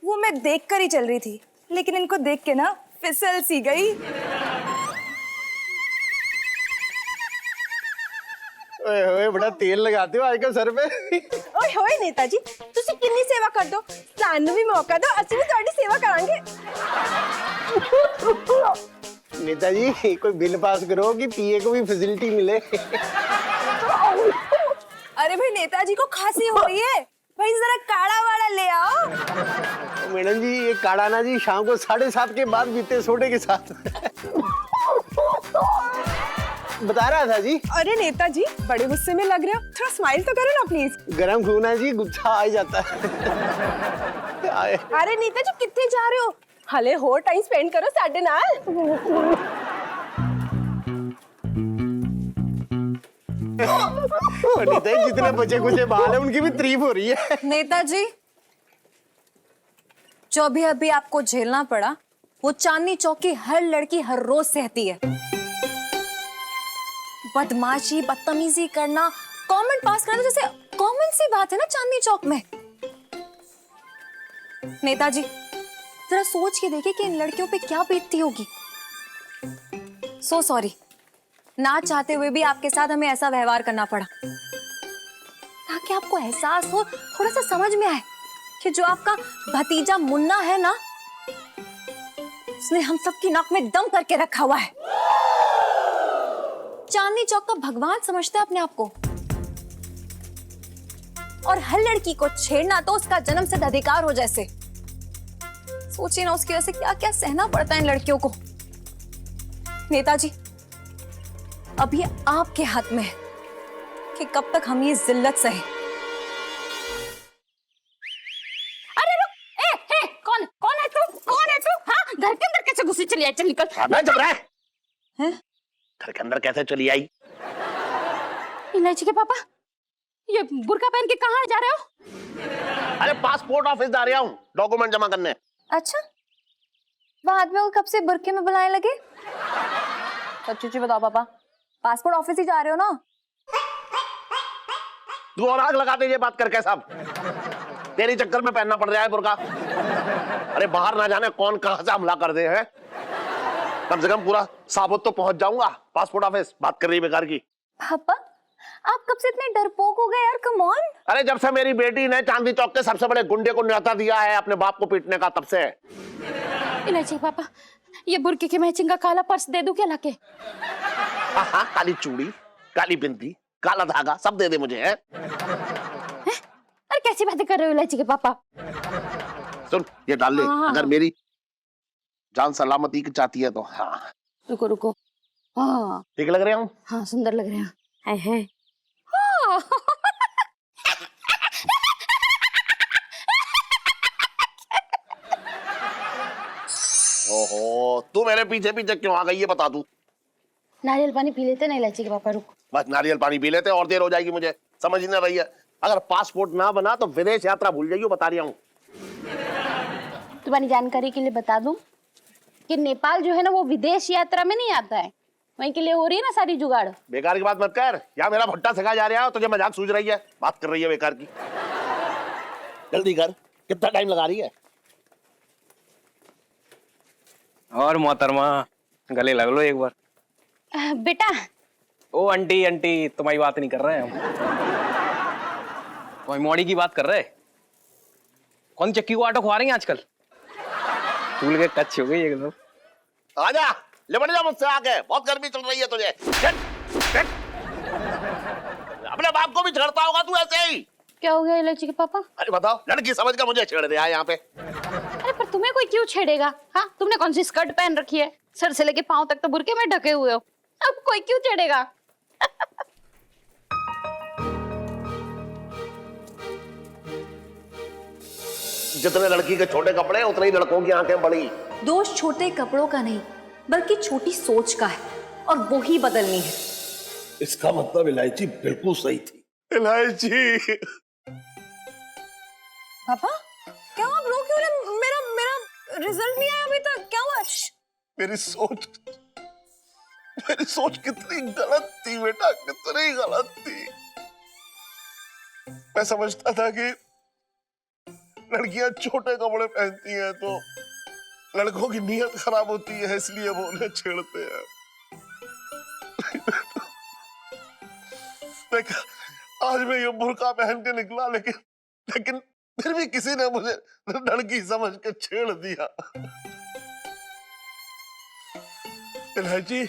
वो मैं देख कर ही चल रही थी, लेकिन इनको देख के ना फिसल सी गई। ओए ओए बड़ा तेल लगाते हो आजकल सर पे। ओए होए नेताजी, तुसी किन्नी सेवा कर दो, सानू भी मौका दो, असि भी तुम्हारी सेवा करांगे। नेताजी कोई बिल पास करो कि पीए को भी फैसिलिटी मिले। अरे भाई नेताजी को खांसी हो रही है, भाई जरा काढ़ा वाला ले आओ। मैडम जी ये काढ़ा ना जी शाम को 7:30 के बाद पीते सोडे के साथ। बता रहा था जी। अरे नेताजी बड़े गुस्से में लग रहे हो, थोड़ा स्माइल तो करो ना प्लीज। गरम खून है जी, गुस्सा आ ही जाता है। अरे नेताजी कितने जा रहे हो, हले हो टाइम स्पेंड करो साडे नाल। पंडित जितने बचे कुचे बाल है उनकी भी तारीफ हो रही है। नेताजी, जो भी अभी आपको झेलना पड़ा वो चांदनी चौक की हर लड़की हर रोज सहती है। बदमाशी, बदतमीजी करना, कमेंट पास करना जैसे कॉमन सी बात है ना चांदनी चौक में। नेताजी, जरा सोच के देखिए कि इन लड़कियों पे क्या बीतती होगी। सो सॉरी, ना चाहते हुए भी आपके साथ हमें ऐसा व्यवहार करना पड़ा, ताकि आपको एहसास हो, थोड़ा सा समझ में आए कि जो आपका भतीजा मुन्ना है ना, उसने हम सबकी नाक में दम करके रखा हुआ है। चांदनी चौक का भगवान समझता है अपने आप को, और हर लड़की को छेड़ना तो उसका जन्म सिद्ध अधिकार हो जैसे। सोचिए ना उसकी वजह से क्या क्या सहना पड़ता है इन लड़कियों को। नेताजी, अब ये आपके हाथ में है कि कब तक हम ये जिल्लत सहे। अरे रुक, ए, कौन कौन है तू? कौन है तू? हाँ, घर के अंदर कैसे घुसी चली आई? चल निकल। मैं जब रहा है हैं? घर के अंदर कैसे चली आई? इलायची के पापा, ये बुर्का पहन के कहाँ जा रहे हो? अरे पासपोर्ट ऑफिस जा रहा हूँ डॉक्यूमेंट जमा करने। अच्छा, बाद में वो कब से बुरके में बुलाने लगे? सच्ची बताओ पापा, पासपोर्ट ऑफिस ही जा रहे हो ना? तू और आग लगा दीजिए बात करके सब। तेरी चक्कर में पहनना पड़ रहा है बुर्का। अरे बाहर ना जाने कौन कहां से हमला कर दे है। कम से कम पूरा साबुत तो पहुंच जाऊंगा पासपोर्ट ऑफिस। बात कर रही बेकार की। पापा, आप कब से इतने डरपोक हो गए यार? Come on. अरे जब से मेरी बेटी ने चांदनी चौक के सबसे बड़े गुंडे को न्योता दिया है अपने बाप को पीटने का, तब से। इलायची के पापा, ये बुर्के के मैचिंग का काला पर्स दे दूं क्या लाके? हाँ, काली चूड़ी, काली बिंदी, काला धागा सब दे दे मुझे है? अरे कैसी बातें कर रहे हो इलायची के पापा? सुन, ये डाल ले। हाँ। अगर मेरी जान सलामती की चाहती है तो। हाँ रुको रुको। हाँ ठीक लग रहे हूँ? हाँ, सुंदर लग रहे हैं। है ओहो, तू मेरे पीछे पीछे क्यों आ गई ये बता तू। नारियल पानी पी लेते ना इलायची के पापा? रुक, बस नारियल पानी पी लेते और देर हो जाएगी मुझे। समझ ही ना रही है। अगर पासपोर्ट ना बना तो विदेश यात्रा भूल जाइए, बता रहा हूँ। तुम्हारी जानकारी के लिए बता दूं कि नेपाल जो है ना वो विदेश यात्रा में नहीं आता है, वहीं के लिए हो रही है ना सारी जुगाड़। बेकार की बात मत कर। यहाँ मेरा भट्टा सिखा जा रहा है, तुझे मजाक सूझ रही है, बात कर रही है बेकार की। जल्दी कर, कितना टाइम लगा रही है? और मोहतरमा गले लग लो एक बार। बेटा। ओ आंटी आंटी, तुम्हारी बात नहीं कर रहे हैं हम। तुम्हारी मॉडी की बात कर रहे हैं। कौन चक्की को आटा खुआ रही है आजकल? फूल के कच्ची हो गई एकदम। आजा, लिपट जा मुझसे आके, बहुत गर्मी चल रही है तुझे। अपने बाप को भी छेड़ता होगा तू ऐसे ही। क्या हो गया इलायची के पापा? अरे बताओ, लड़की समझ कर मुझे छेड़ दिया यहाँ पे। अरे पर तुम्हें कोई क्यों छेड़ेगा? हाँ, तुमने कौन सी स्कर्ट पहन रखी है? सर से लेके पांव तक तो बुर्के में ढके हुए हो, अब कोई क्यों छेड़ेगा? जितने लड़की के छोटे कपड़े उतने ही लड़कों की आंखें बड़ी। दोष छोटे कपड़ों का नहीं बल्कि छोटी सोच का है, और वो ही बदलनी है। इसका मतलब इलायची बिल्कुल सही थी। इलायची। पापा, क्या आप रो क्यों रहे? मेरा रिजल्ट नहीं आया अभी तक, क्या हुआ? मेरी सोच कितनी गलत थी बेटा, कितनी गलत थी। मैं समझता था कि लड़कियां छोटे कपड़े पहनती हैं तो लड़कों की नीयत खराब होती है, इसलिए वो उन्हें छेड़ते हैं। देख, आज मैं ये बुर्का पहन के निकला, लेकिन फिर भी किसी ने मुझे लड़की समझ के छेड़ दिया। इलायची,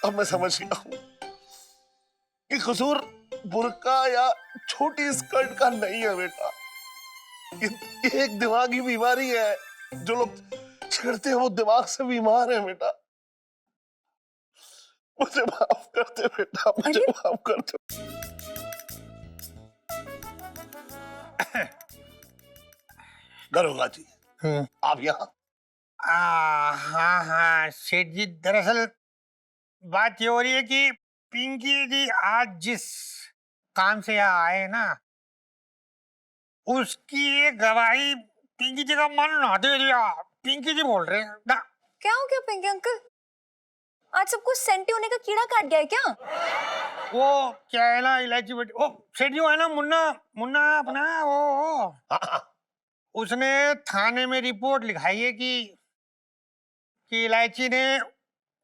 अब मैं समझ गया हूं कि कसूर बुर्का या छोटी स्कर्ट का नहीं है बेटा। ये एक दिमागी बीमारी है। जो लोग छेड़ते हैं वो दिमाग से बीमार है बेटा। मुझे माफ कर दे बेटा, मुझे माफ कर दे। दरोगा जी, आप यहाँ हाँ हाँ सेठ जी, दरअसल बात ये हो रही है कि पिंकी जी आज जिस काम से यहाँ आए ना, उसकी एक गवाही पिंकी जी का मन ना दे दिया। पिंकी जी बोल रहे हैं ना। क्या हो गया पिंकी अंकल? आज सब कुछ सेंटी होने का कीड़ा काट गया है क्या? वो क्या है ना इलायची बेटी, ओ सेठ जी वो है ना मुन्ना, मुन्ना अपना वो उसने थाने में रिपोर्ट लिखाई है कि इलायची ने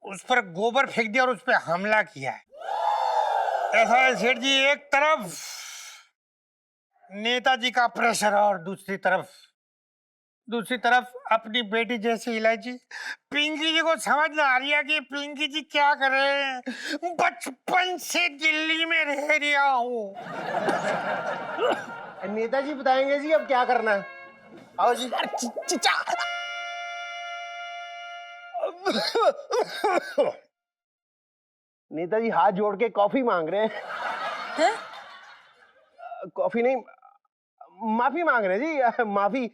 उस पर गोबर फेंक दिया और उस पर हमला किया है। ऐसा है सेठ जी, एक तरफ नेताजी का प्रेशर और दूसरी तरफ अपनी बेटी जैसी इलायची। पिंकी जी को समझ ना आ रही है कि पिंकी जी क्या करे। बचपन से दिल्ली में रह रहा हूँ। नेताजी बताएंगे जी अब क्या करना है। आओ जी। नेताजी हाथ जोड़ के कॉफी मांग रहे हैं। कॉफी नहीं, माफी मांग रहे हैं जी, माफी।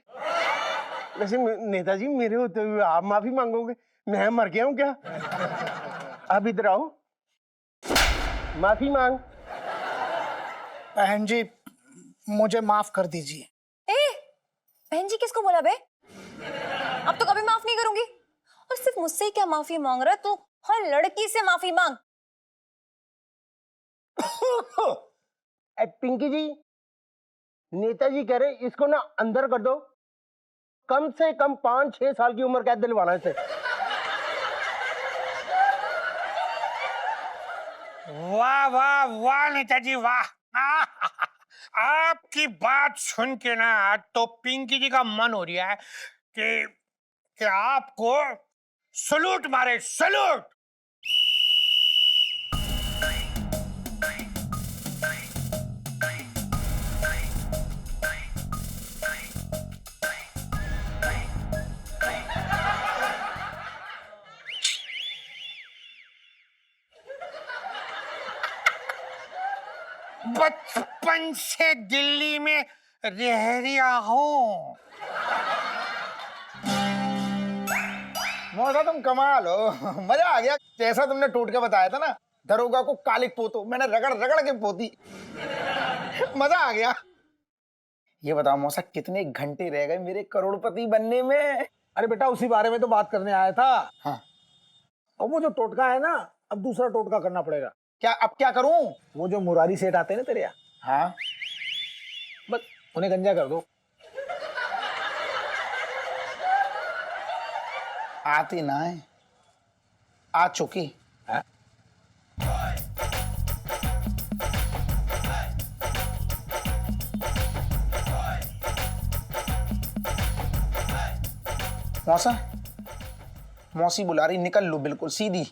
वैसे नेताजी मेरे होते हुए आप माफी मांगोगे? मैं मर गया हूं क्या? आप इधर आओ, माफी मांग। बहन जी मुझे माफ कर दीजिए। बहन जी किसको बोला बे? अब तो कभी माफ नहीं करूंगी। और सिर्फ मुझसे ही क्या माफी मांग रहा है तू? हर लड़की से माफी मांग। पिंकी जी, नेताजी कह रहे इसको ना अंदर कर दो, कम से कम 5-6 साल की उम्र कैद दिलवाना इसे। वाह वाह वाह नेताजी वाह। आपकी बात सुन के ना तो पिंकी जी का मन हो रहा है कि आपको सलूट मारे, सलूट। बचपन से दिल्ली में रह रहा हूँ। मौसा तुम कमाल हो, मजा आ गया। जैसा तुमने टोटका बताया था ना, दरोगा को कालिक पोतो, मैंने रगड़ रगड़ के पोती। मजा आ गया। ये बताओ मौसा, कितने घंटे रह गए मेरे करोड़पति बनने में? अरे बेटा उसी बारे में तो बात करने आया था। हाँ। और वो जो टोटका है ना, अब दूसरा टोटका करना पड़ेगा। क्या? अब क्या करूं? वो जो मुरारी सेठ आते हैं ना तेरे यहाँ, हाँ, बस उन्हें गंजा कर दो। आती ना है, आ चुकी। हाँ? मौसा, मौसी बुला रही, निकल लो बिल्कुल सीधी।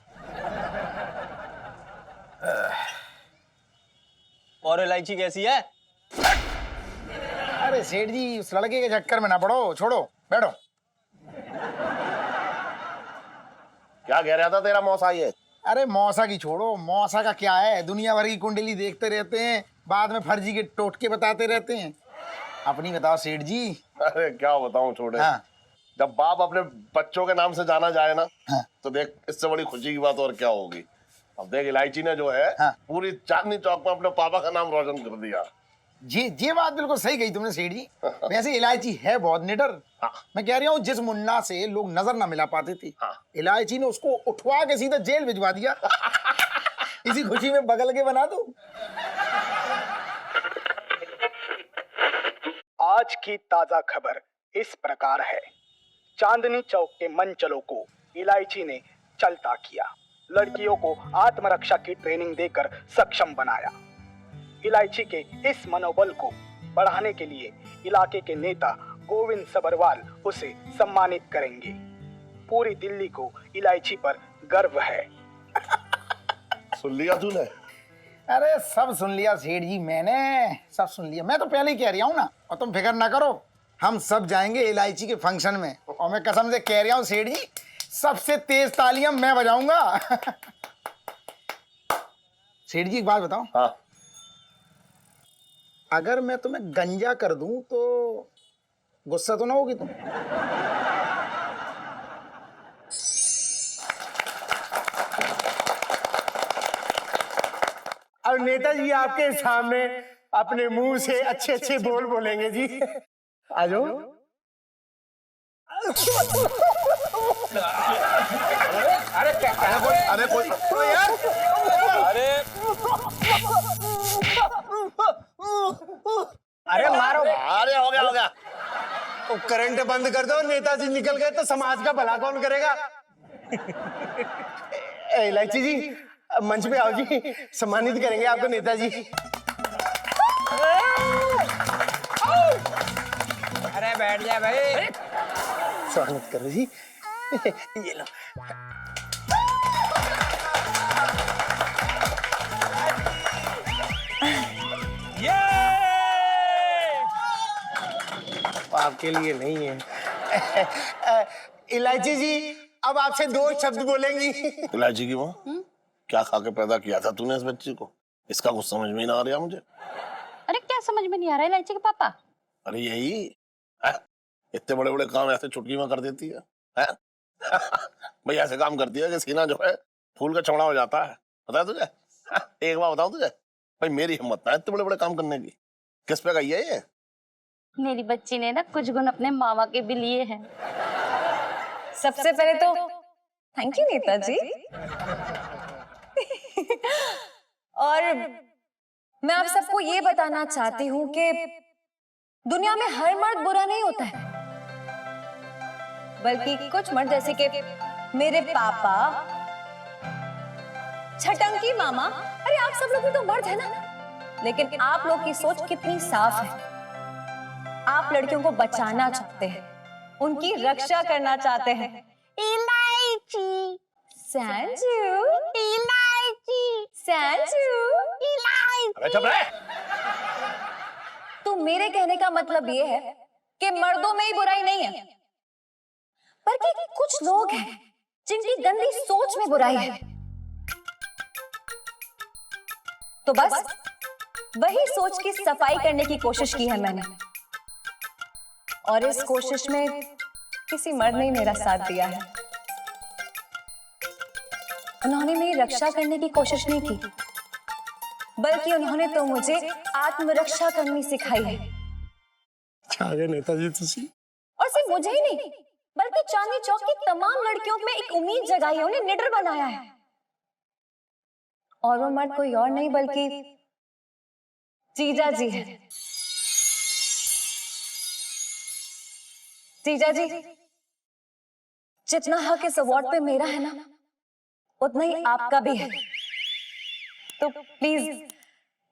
और इलायची कैसी है? अरे सेठ जी उस लड़के के चक्कर में ना पड़ो, छोड़ो, बैठो। क्या कह रहा था तेरा मौसा ये? अरे मौसा की छोड़ो, मौसा का क्या है, दुनिया भर की कुंडली देखते रहते हैं, बाद में फर्जी के टोटके बताते रहते हैं। अपनी बताओ सेठ जी। अरे क्या बताऊं छोटे। हाँ। जब बाप अपने बच्चों के नाम से जाना जाए ना, हाँ। तो देख इससे बड़ी खुशी की बात और क्या होगी। अब देख इलायची ने जो है हाँ। पूरी चांदनी चौक में अपने पापा का नाम रोशन कर दिया। ये बात बिल्कुल सही कही तुमने सेठ जी। वैसे इलायची है बहुत निडर। हाँ। मैं कह रहा हूँ जिस मुन्ना से लोग नजर ना मिला पाते थे, हाँ। इलायची ने उसको उठवा के सीधा जेल भिजवा दिया। इसी खुशी में बगल के बना दो। आज की ताजा खबर इस प्रकार है। चांदनी चौक के मंचलों को इलायची ने चलता किया, लड़कियों को आत्मरक्षा की ट्रेनिंग देकर सक्षम बनाया। इलायची के इस मनोबल को बढ़ाने के लिए इलाके के नेता गोविंद सबरवाल उसे सम्मानित करेंगे। पूरी दिल्ली को इलायची पर गर्व है। सुन लिया तूने? अरे सब सुन लिया सेठ जी, मैंने सब सुन लिया। मैं तो पहले ही कह रहा हूँ ना, और तुम फिक्र ना करो, हम सब जाएंगे इलायची के फंक्शन में। और मैं कसम से कह रहा हूँ सेठ जी, सबसे तेज तालियां मैं बजाऊंगा। सेठ जी एक बात बताओ। हाँ। अगर मैं तुम्हें गंजा कर दूं तो गुस्सा तो ना होगी तुम? और नेताजी आपके सामने अपने मुंह से अच्छे अच्छे बोल बोलेंगे जी। आ जाओ। अरे कोई यार, अरे मारो। अरे हो गया। तो करंट बंद कर दो, नेताजी निकल गए तो समाज का भला कौन करेगा। इलायची जी मंच पे आओ जी, सम्मानित करेंगे आपको नेताजी। अरे बैठ जा भाई। स्वागत करो जी। ये लो। आपके लिए नहीं है। इलायची जी अब आपसे 2 शब्द बोलेंगी। इलायची की माँ, क्या खा के पैदा किया था तूने इस बच्ची को? इसका कुछ समझ में ही ना आ रहा मुझे। अरे क्या समझ में नहीं आ रहा है इलायची के पापा? अरे यही इतने बड़े बड़े काम ऐसे चुटकी में कर देती है, भाई ऐसे काम करती है कि सीना जो है फूल का चौड़ा हो जाता है। पता है तुझे? एक बार बताऊं तुझे, भाई मेरी हिम्मत ना इतने बड़े बड़े काम करने की। किस पे गई है ये? मेरी बच्ची ने ना कुछ गुण अपने मामा के भी लिए हैं। सबसे पहले तो थैंक यू नेताजी। और मैं आप सबको ये बताना चाहती हूँ कि दुनिया में हर मर्द बुरा नहीं होता है, बल्कि कुछ मर्द जैसे कि मेरे पापा, छटंकी मामा, अरे आप सब लोग भी तो मर्द है ना। लेकिन आप लोग की सोच कितनी साफ है। आप लड़कियों को बचाना चाहते हैं, उनकी रक्षा करना चाहते हैं। इलायची, संजू, इलायची, संजू, इलायची। अबे चुप रहे। तो मेरे कहने का मतलब ये है कि मर्दों में ही बुराई नहीं है, बल्कि कुछ लोग हैं जिनकी गंदी सोच में बुराई है। तो बस वही सोच की सफाई करने की कोशिश की है मैंने, और इस कोशिश में किसी मर्द ने मेरा साथ दिया है। उन्होंने मेरी रक्षा करने की कोशिश नहीं की, बल्कि उन्होंने तो मुझे आत्मरक्षा करनी सिखाई है। आ गए नेताजी तुसी। और सिर्फ मुझे ही नहीं, बल्कि चांदनी चौक की तमाम लड़कियों में एक उम्मीद जगाई है, उन्हें निडर बनाया है। और वो मर्द कोई और नहीं बल्कि जीजा जी है। जीजा जी, जितना हक इस अवार्ड पे मेरा है ना, उतना ही आपका भी है। तो प्लीज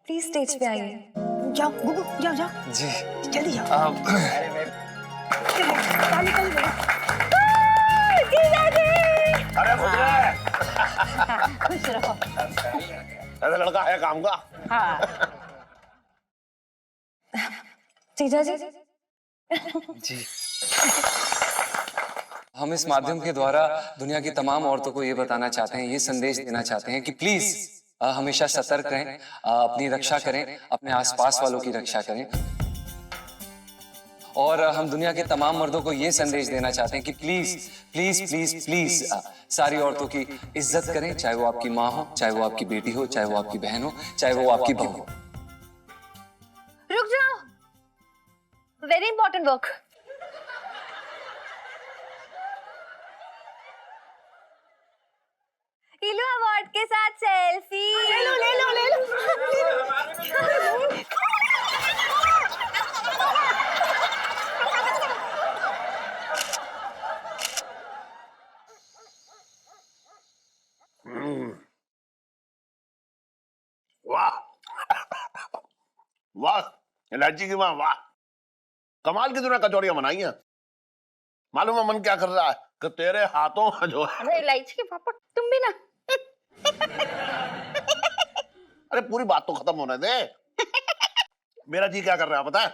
प्लीज स्टेज पे आइए। जाओ गुगु, जाओ जाओ जी जल्दी जाओ। जीजा जी, अरे खुश रहो। ऐसा लड़का है काम का। हाँ। जीजा जी, जी हम इस माध्यम के द्वारा दुनिया की तमाम औरतों को ये बताना चाहते हैं, ये संदेश देना चाहते हैं कि प्लीज हमेशा सतर्क रहें, अपनी रक्षा करें, अपने आसपास वालों की रक्षा करें। और हम दुनिया के तमाम मर्दों को ये संदेश देना चाहते हैं कि प्लीज प्लीज प्लीज प्लीज सारी औरतों की इज्जत करें, चाहे वो आपकी माँ हो, चाहे वो आपकी बेटी हो, चाहे वो आपकी बहन हो, चाहे वो आपकी बहू हो। रुक जाओ, वेरी इंपॉर्टेंट वर्क। इलो अवार्ड के साथ सेल्फी। ले लो ले लो ले लो। वाह वाह इलायची की माँ, वाह कमाल की तूने कचौड़ियां बनाई हैं। मालूम है मन क्या कर रहा है कि तेरे हाथों का जो है। अरे इलायची के पापा तुम भी ना। अरे पूरी बात तो खत्म होने दे। मेरा जी क्या कर रहा है पता है?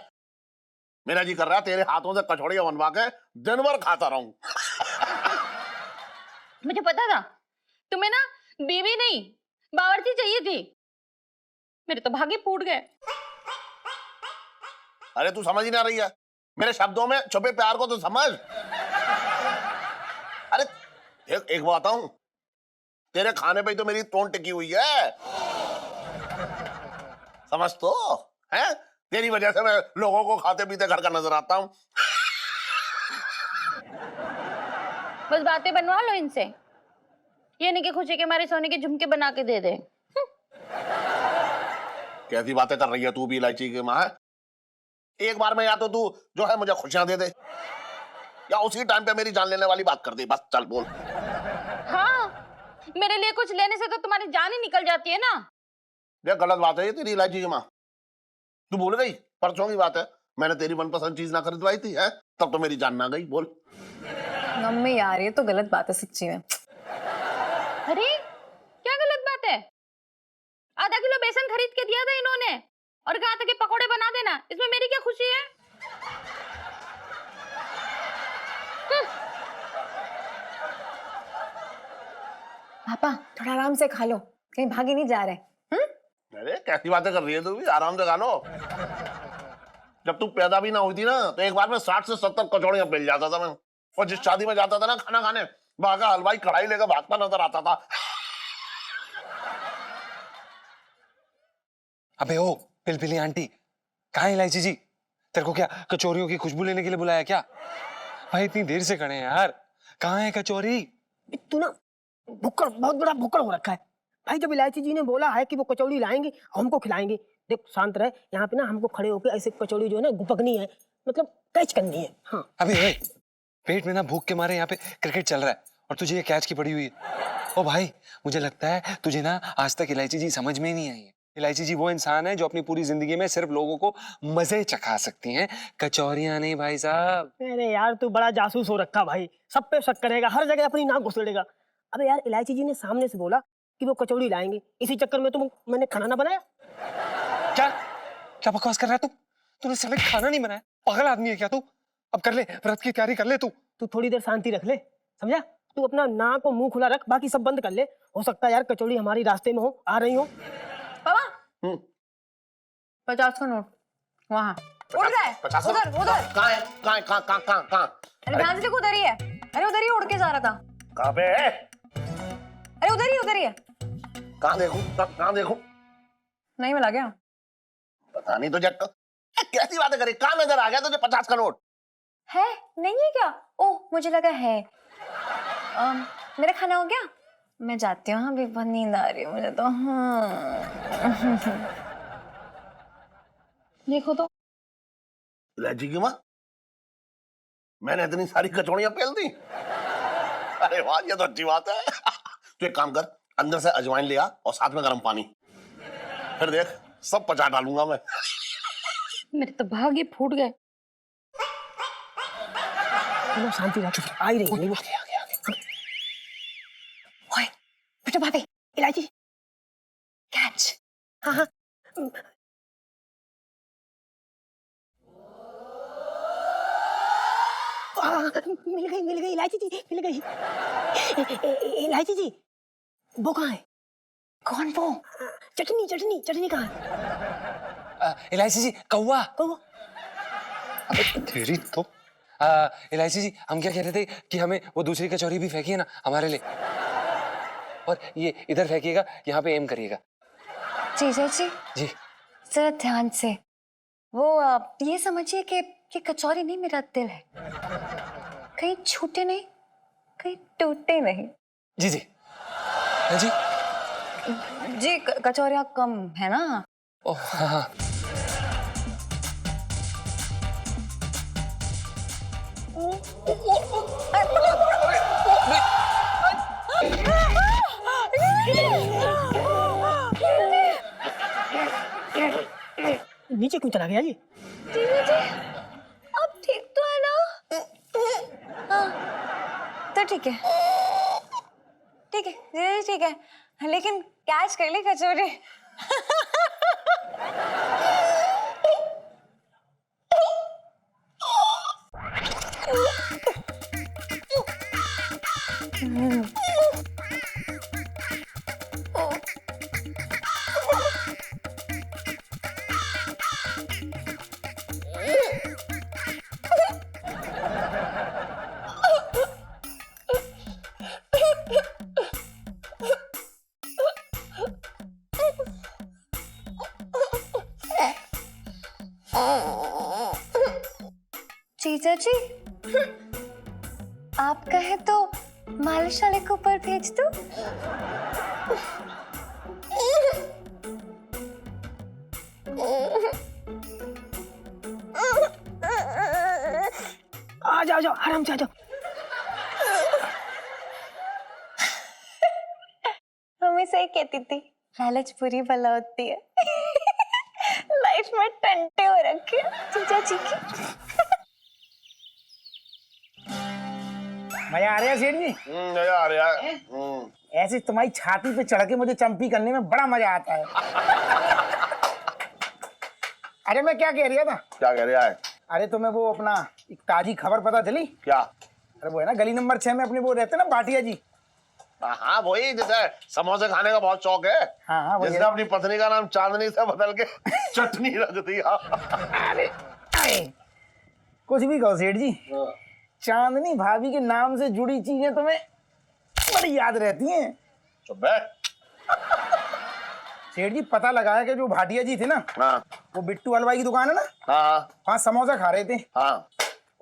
मेरा जी कर रहा है तेरे हाथों से कचौड़ियां बनवा के दिन भर खाता रहूं। मुझे पता था तुम्हें ना बीवी नहीं बावर्ची चाहिए थी, मेरे तो भागे फूट गए। अरे तू समझ ही ना रही है मेरे शब्दों में छुपे प्यार को, तो समझ। अरे एक बात बताऊं, तेरे खाने पे तो मेरी तोंड टिकी हुई है। समझ तो है, तेरी वजह से मैं लोगों को खाते पीते घर का नजर आता हूँ। बस बातें बनवा लो इनसे, ये नहीं कि खुशी के मारे सोने के झुमके बना के दे दे। कैसी बातें कर रही है तू भी इलायची की माँ? एक बार में या तो तू जो है मुझे खुशियां दे दे, या उसी टाइम पे मेरी जान लेने वाली बात कर दे। बस चल बोल। हाँ, मेरे लिए कुछ लेने से तो तुम्हारी जान ही निकल जाती है ना। ये गलत बात है ये तेरी इलायची की माँ। तू भूल गई परसों की बात है, मैंने तेरी मनपसंद चीज ना खरीदवाई थी है, तब तो मेरी जान ना गई। बोल। मम्मी यार ये तो गलत बात है सच्ची में। अरे क्या गलत बात है? आधा किलो बेसन खरीद के दिया था इन्होंने और कहा था कि पकोड़े बना देना, इसमें मेरी क्या खुशी है? पापा थोड़ा आराम से खा लो, कहीं भागे नहीं जा रहे। अरे कैसी बातें कर रही है तू भी, आराम से खा लो। जब तू पैदा भी ना हुई थी ना तो एक बार में 60 से 70 कचौड़ियां बेल जाता था मैं, और जिस शादी में जाता था ना खाना खाने, वहां का हलवाई कढ़ाई लेकर भागता नजर आता था। अबे ओ पिलपिली आंटी, कहाँ है इलायची जी? तेरे को क्या कचौरियों की खुशबू लेने के लिए बुलाया क्या? भाई इतनी देर से खड़े हैं यार, कहाँ है कचौरी? तू ना भुक्कड़, बहुत बड़ा भुक्कड़ हो रखा है भाई। जब इलायची जी ने बोला है कि वो कचौड़ी लाएंगे हमको खिलाएंगे, देख शांत रहे, यहाँ पे ना हमको खड़े होकर ऐसे कचौड़ी जो है ना गुपकनी है, मतलब कैच करनी है। हाँ अबे ओए, पेट में ना भूख के मारे यहाँ पे क्रिकेट चल रहा है और तुझे ये कैच की पड़ी हुई है। ओ भाई मुझे लगता है तुझे ना आज तक इलायची जी समझ में ही नहीं आई है। इलायची जी वो इंसान है जो अपनी पूरी जिंदगी में सिर्फ लोगों को मजे चखा सकती हैं, कचौरियां नहीं भाई साहब। अरे यार तू बड़ा जासूस हो रखा भाई, सब पे शक करेगा, हर जगह अपनी नाक घुसेड़ेगा। अबे यार इलायची जी ने सामने से बोला कि वो कचौड़ी लाएंगे, इसी चक्कर में तो मैंने खाना ना बनाया। क्या क्या बकवास कर रहा है तू? तूने सिर्फ खाना नहीं बनाया, पागल आदमी है क्या तू? अब कर ले, व्रत की तैयारी कर ले तू। तू थोड़ी देर शांति रख ले, समझा? तू अपना नाक और मुंह खुला रख, बाकी सब बंद कर ले। हो सकता है यार कचौड़ी हमारी रास्ते में हो, आ रही हो। पापा 50 का नोट वहाँ उड़ रहा है, उधर उधर। कहाँ है? कहाँ कहाँ कहाँ कहाँ कहाँ? अरे ध्यान से देखो, उधर ही है। अरे उधर ही उड़ के जा रहा था। कहाँ पे है? अरे उधर ही है। कहाँ देखूं? कहाँ देखूं? नहीं मिला क्या? पता नहीं तुझे कैसी बातें करी, कहाँ नजर आ गया तुझे 50 का नोट? है नहीं है क्या? ओह मुझे लगा है। मेरा खाना हो गया, मैं जाती हूँ। अभी बहुत नींद आ रही है मुझे तो। देखो तो इलायची की माँ, मैंने इतनी सारी कचौड़ियां पेल दी। अरे वाह ये तो अच्छी बात है। तू एक काम कर, अंदर से अजवाइन ले आ और साथ में गर्म पानी, फिर देख सब पचा डालूंगा मैं। मेरे तो भाग ही फूट गए। शांति रख, आ ही रही है। ओए बेटा भाभी, इलायची कैच। हाँ हाँ मिल गई इलायची जी, मिल गई। इलायची जी वो कहाँ है? कौन वो? चटनी कहाँ है? इलायची जी कौवा। कौवा अबे तेरी तो इलायची जी हम क्या कह रहे थे कि हमें वो दूसरी कचौरी भी फेंकी है ना हमारे लिए, और ये इधर फेंकिएगा, यहाँ पे एम करिएगा। जीजा जी जी जरा ध्यान से, वो ये समझिए कि ये कचौरी नहीं मेरा दिल है, कहीं छूटे नहीं, कहीं टूटे नहीं। जी जी हाँ जी जी कचौरियाँ कम है ना? ओह हाँ हाँ। नीचे क्यों चला गया ये? अब ठीक तो है ना? हाँ तो ठीक है, ठीक है ठीक है, लेकिन कैच कर ली कचौरी। जीजा जी आप कहे तो मालिश वाले को ऊपर भेज दो। आ जाओ आराम से आ जाओ। मम्मी सही कहती थी, लालच बुरी भला होती है। लाइफ में टंटे हो रखे जीजा जी की। मजा आ रहा है सेठ जी? मजा आ रहा है। ऐसे तुम्हारी छाती पे चढ़ के मुझे चंपी करने में बड़ा मजा आता है। अरे मैं क्या कह रहा था? क्या कह रहा है? अरे तुम्हें वो अपना एक ताजी खबर पता चली? क्या? अरे वो है ना गली नंबर 6 में अपने वो रहते ना भाटिया जी। हाँ वही, जैसे समोसे खाने का बहुत शौक है। हाँ जिसने अपनी पत्नी का नाम चांदनी से बदल के चटनी रख दिया। अरे कुछ भी कहो सेठ जी, चांदनी भाभी के नाम से जुड़ी चीजें तुम्हें बड़ी याद रहती हैं। चुप बैठ। सेठ जी पता लगा है कि जो भाटिया जी थे ना, हाँ वो बिट्टू हलवाई की दुकान है ना, हाँ वहाँ समोसा खा रहे थे। हाँ।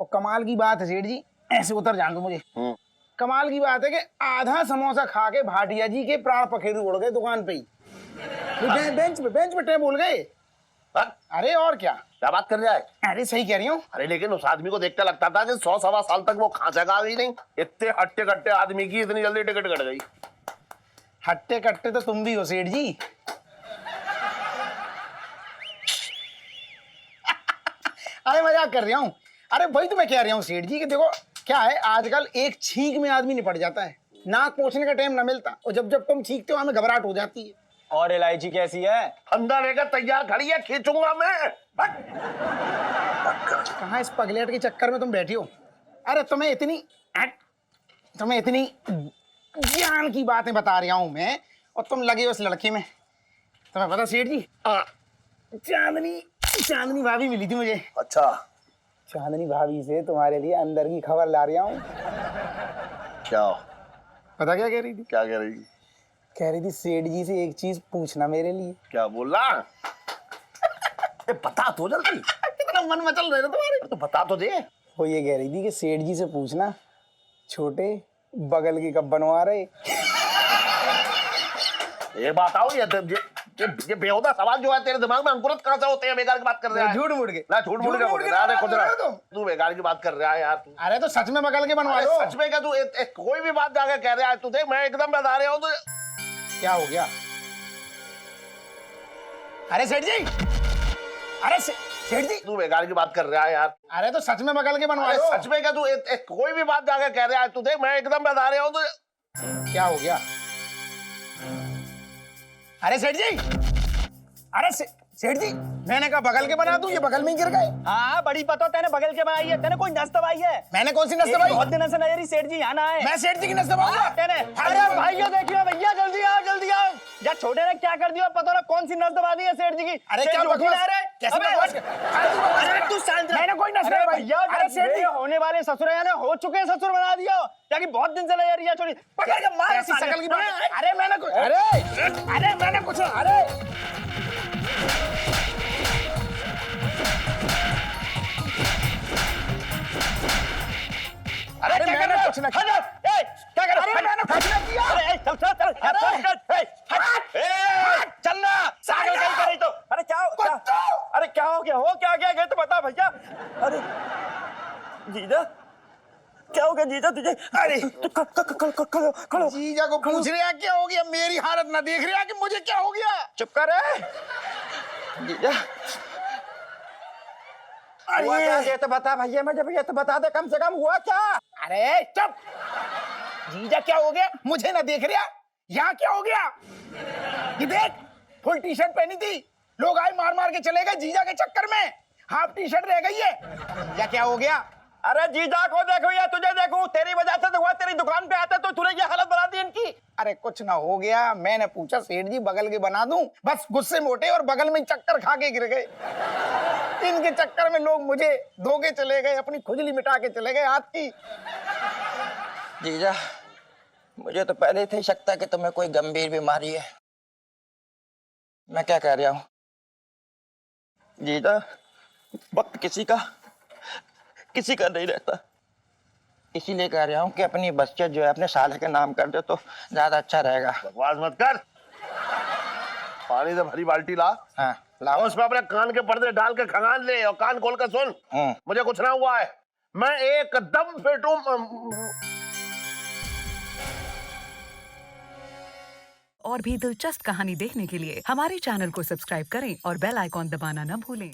और कमाल की बात है सेठ जी, ऐसे उतर जान दो मुझे। कमाल की बात है कि आधा समोसा खा के भाटिया जी के प्राण पखेरु उड़ गए दुकान पे ही। बेंच पे टेप बोल गए। अरे और क्या बात कर रहा है? अरे सही कह रही हूँ। अरे लेकिन उस आदमी को देखते लगता था कि 100-1.25 साल तक वो खांसेगा भी नहीं। इतने हट्टे कट्टे आदमी की इतनी जल्दी टिकट कट गई। हट्टे कट्टे तो तुम भी हो सेठ जी। अरे मजाक कर रहा हूँ। अरे वही तो मैं कह रहा हूँ सेठ जी कि देखो क्या है, आजकल एक छींक में आदमी निपट जाता है, नाक पोंछने का टाइम ना मिलता, और जब जब तुम छींकते हो हमें घबराहट हो जाती है। और इलायची कैसी है? अंदर लेकर तैयार खड़ी है, खींचूंगा मैं। कहाँ इस पगलेट के चक्कर में तुम बैठी हो? अरे तुम्हें इतनी ज्ञान की बातें बता रहा हूँ मैं, और तुम लगे हो उस लड़के में। तुम्हें पता सेठ जी, चांदनी भाभी मिली थी मुझे। अच्छा, चांदनी भाभी से तुम्हारे लिए अंदर की खबर ला रहा हूँ। क्या? पता क्या कह रही थी? क्या कह रही थी? कह रही थी सेठ जी से एक चीज पूछना मेरे लिए। क्या बोला? बता तो जल्दी। कितना मन मचल रहे थे तुम्हारे, तो बता तो दे। वो ये कह रही थी कि सेठ जी से पूछना छोटे बगल के कब बनवा रहे। ये बात आओ, ये बेहुदा सवाल जो है तेरे दिमाग में अंकुरित कहाँ से होते हैं? बेकार की बात कर रहा है। झूठ मूठ के अरे खुद तू बेकार की बात कर रहा है यार तू। अरे तो सच में बगल के बनवा लो। सच में क्या तू कोई भी बात जाकर कह रहा है? तू देख मैं एकदम बता रहा हूँ तुझे। क्या हो गया? अरे सेठ जी, अरे सेठ जी, तू बेकार की बात कर रहा है यार। अरे तो सच में बगल के बनवा लो। सच में क्या तू कोई भी बात जाकर कह रहा है? तू देख मैं एकदम बता रहा हूँ तुझे। क्या हो गया? अरे सेठ जी, अरे सेठ जी, मैंने कहा बगल के बना दूं, ये बगल में ही गिर गए। हाँ बड़ी पता तेने बगल के बनाई है, तेने कोई नस दबाई है? मैंने कौन सी नस दबाई? बहुत दिन से नजरी सेठ जी यहाँ ना है। मैं सेठ जी की नस दबाऊंगा? तेने अरे भाइयों देखियो भैया, जल्दी आओ जल्दी आओ। या छोटे ने क्या कर दिया पता ना, कौन सी नस दबा दी है सेठ जी की। अरे क्या बकवास? कैसे बकवास? अरे तू शांत रह। मैंने कोई नस नहीं दबाई। भैया अरे सेठ जी, होने वाले ससुर हो चुके ससुर बना दिया, ताकि बहुत दिन से नजरी है छोड़ी पकड़ के मार। ऐसी शकल की बात। अरे मैंने कुछ, अरे मैंने कुछ, अरे अरे मैंने कुछ ना किया। क्या कर रहा है? मैंने कुछ ना किया। अरे चल चल चल चलना सागर कहीं पर नहीं तो। अरे क्या अरे क्या हो गया? हो क्या गया तो बता भैया। अरे जीजा क्या हो गया जीजा तुझे? अरे तू खड़ो। जीजा को पूछ रहा क्या हो गया? मेरी हालत ना देख रहा कि मुझे क्या हो गया? चुप कर जीजा। हुआ क्या ये तो बता भैया, मुझे भैया तो बता दे कम से कम हुआ क्या? अरे चुप। जीजा क्या हो गया? मुझे ना देख रहा? यहाँ क्या हो गया? ये देख, फुल टी शर्ट पहनी थी, लोग आए मार मार के चले गए जीजा के चक्कर में, हाफ टी शर्ट रह गई है। जीजा क्या हो गया? अरे जीजा को देखो या तुझे देखो, तेरी वजह से तो हुआ। तेरी दुकान पे आता तो तूने ये हालत बना दी इनकी। अरे कुछ ना हो गया, मैंने पूछा सेठ जी बगल के बना दूं, बस गुस्से मोटे और बगल में चक्कर खा के गिर गए। इनके चक्कर में लोग मुझे धोके चले गए, अपनी खुजली मिटा के चले गए हाथ की। जीजा मुझे तो पहले से ही शक था कि तुम्हें कोई गंभीर बीमारी है। मैं क्या कह रहा हूँ जीजा, वक्त किसी का किसी का नहीं रहता। इसीलिए कह रहा हूँ कि अपनी बच्चे जो है अपने साले के नाम कर दे तो ज्यादा अच्छा रहेगा। बकवास मत कर। पानी से भरी बाल्टी ला। हाँ लाओ। उसमें अपने कान के पर्दे डाल के खंगाल ले और कान खोल कर सुन। मुझे कुछ ना हुआ है, मैं एकदम फिट हूँ। और भी दिलचस्प कहानी देखने के लिए हमारे चैनल को सब्सक्राइब करें और बेल आइकॉन दबाना न भूलें।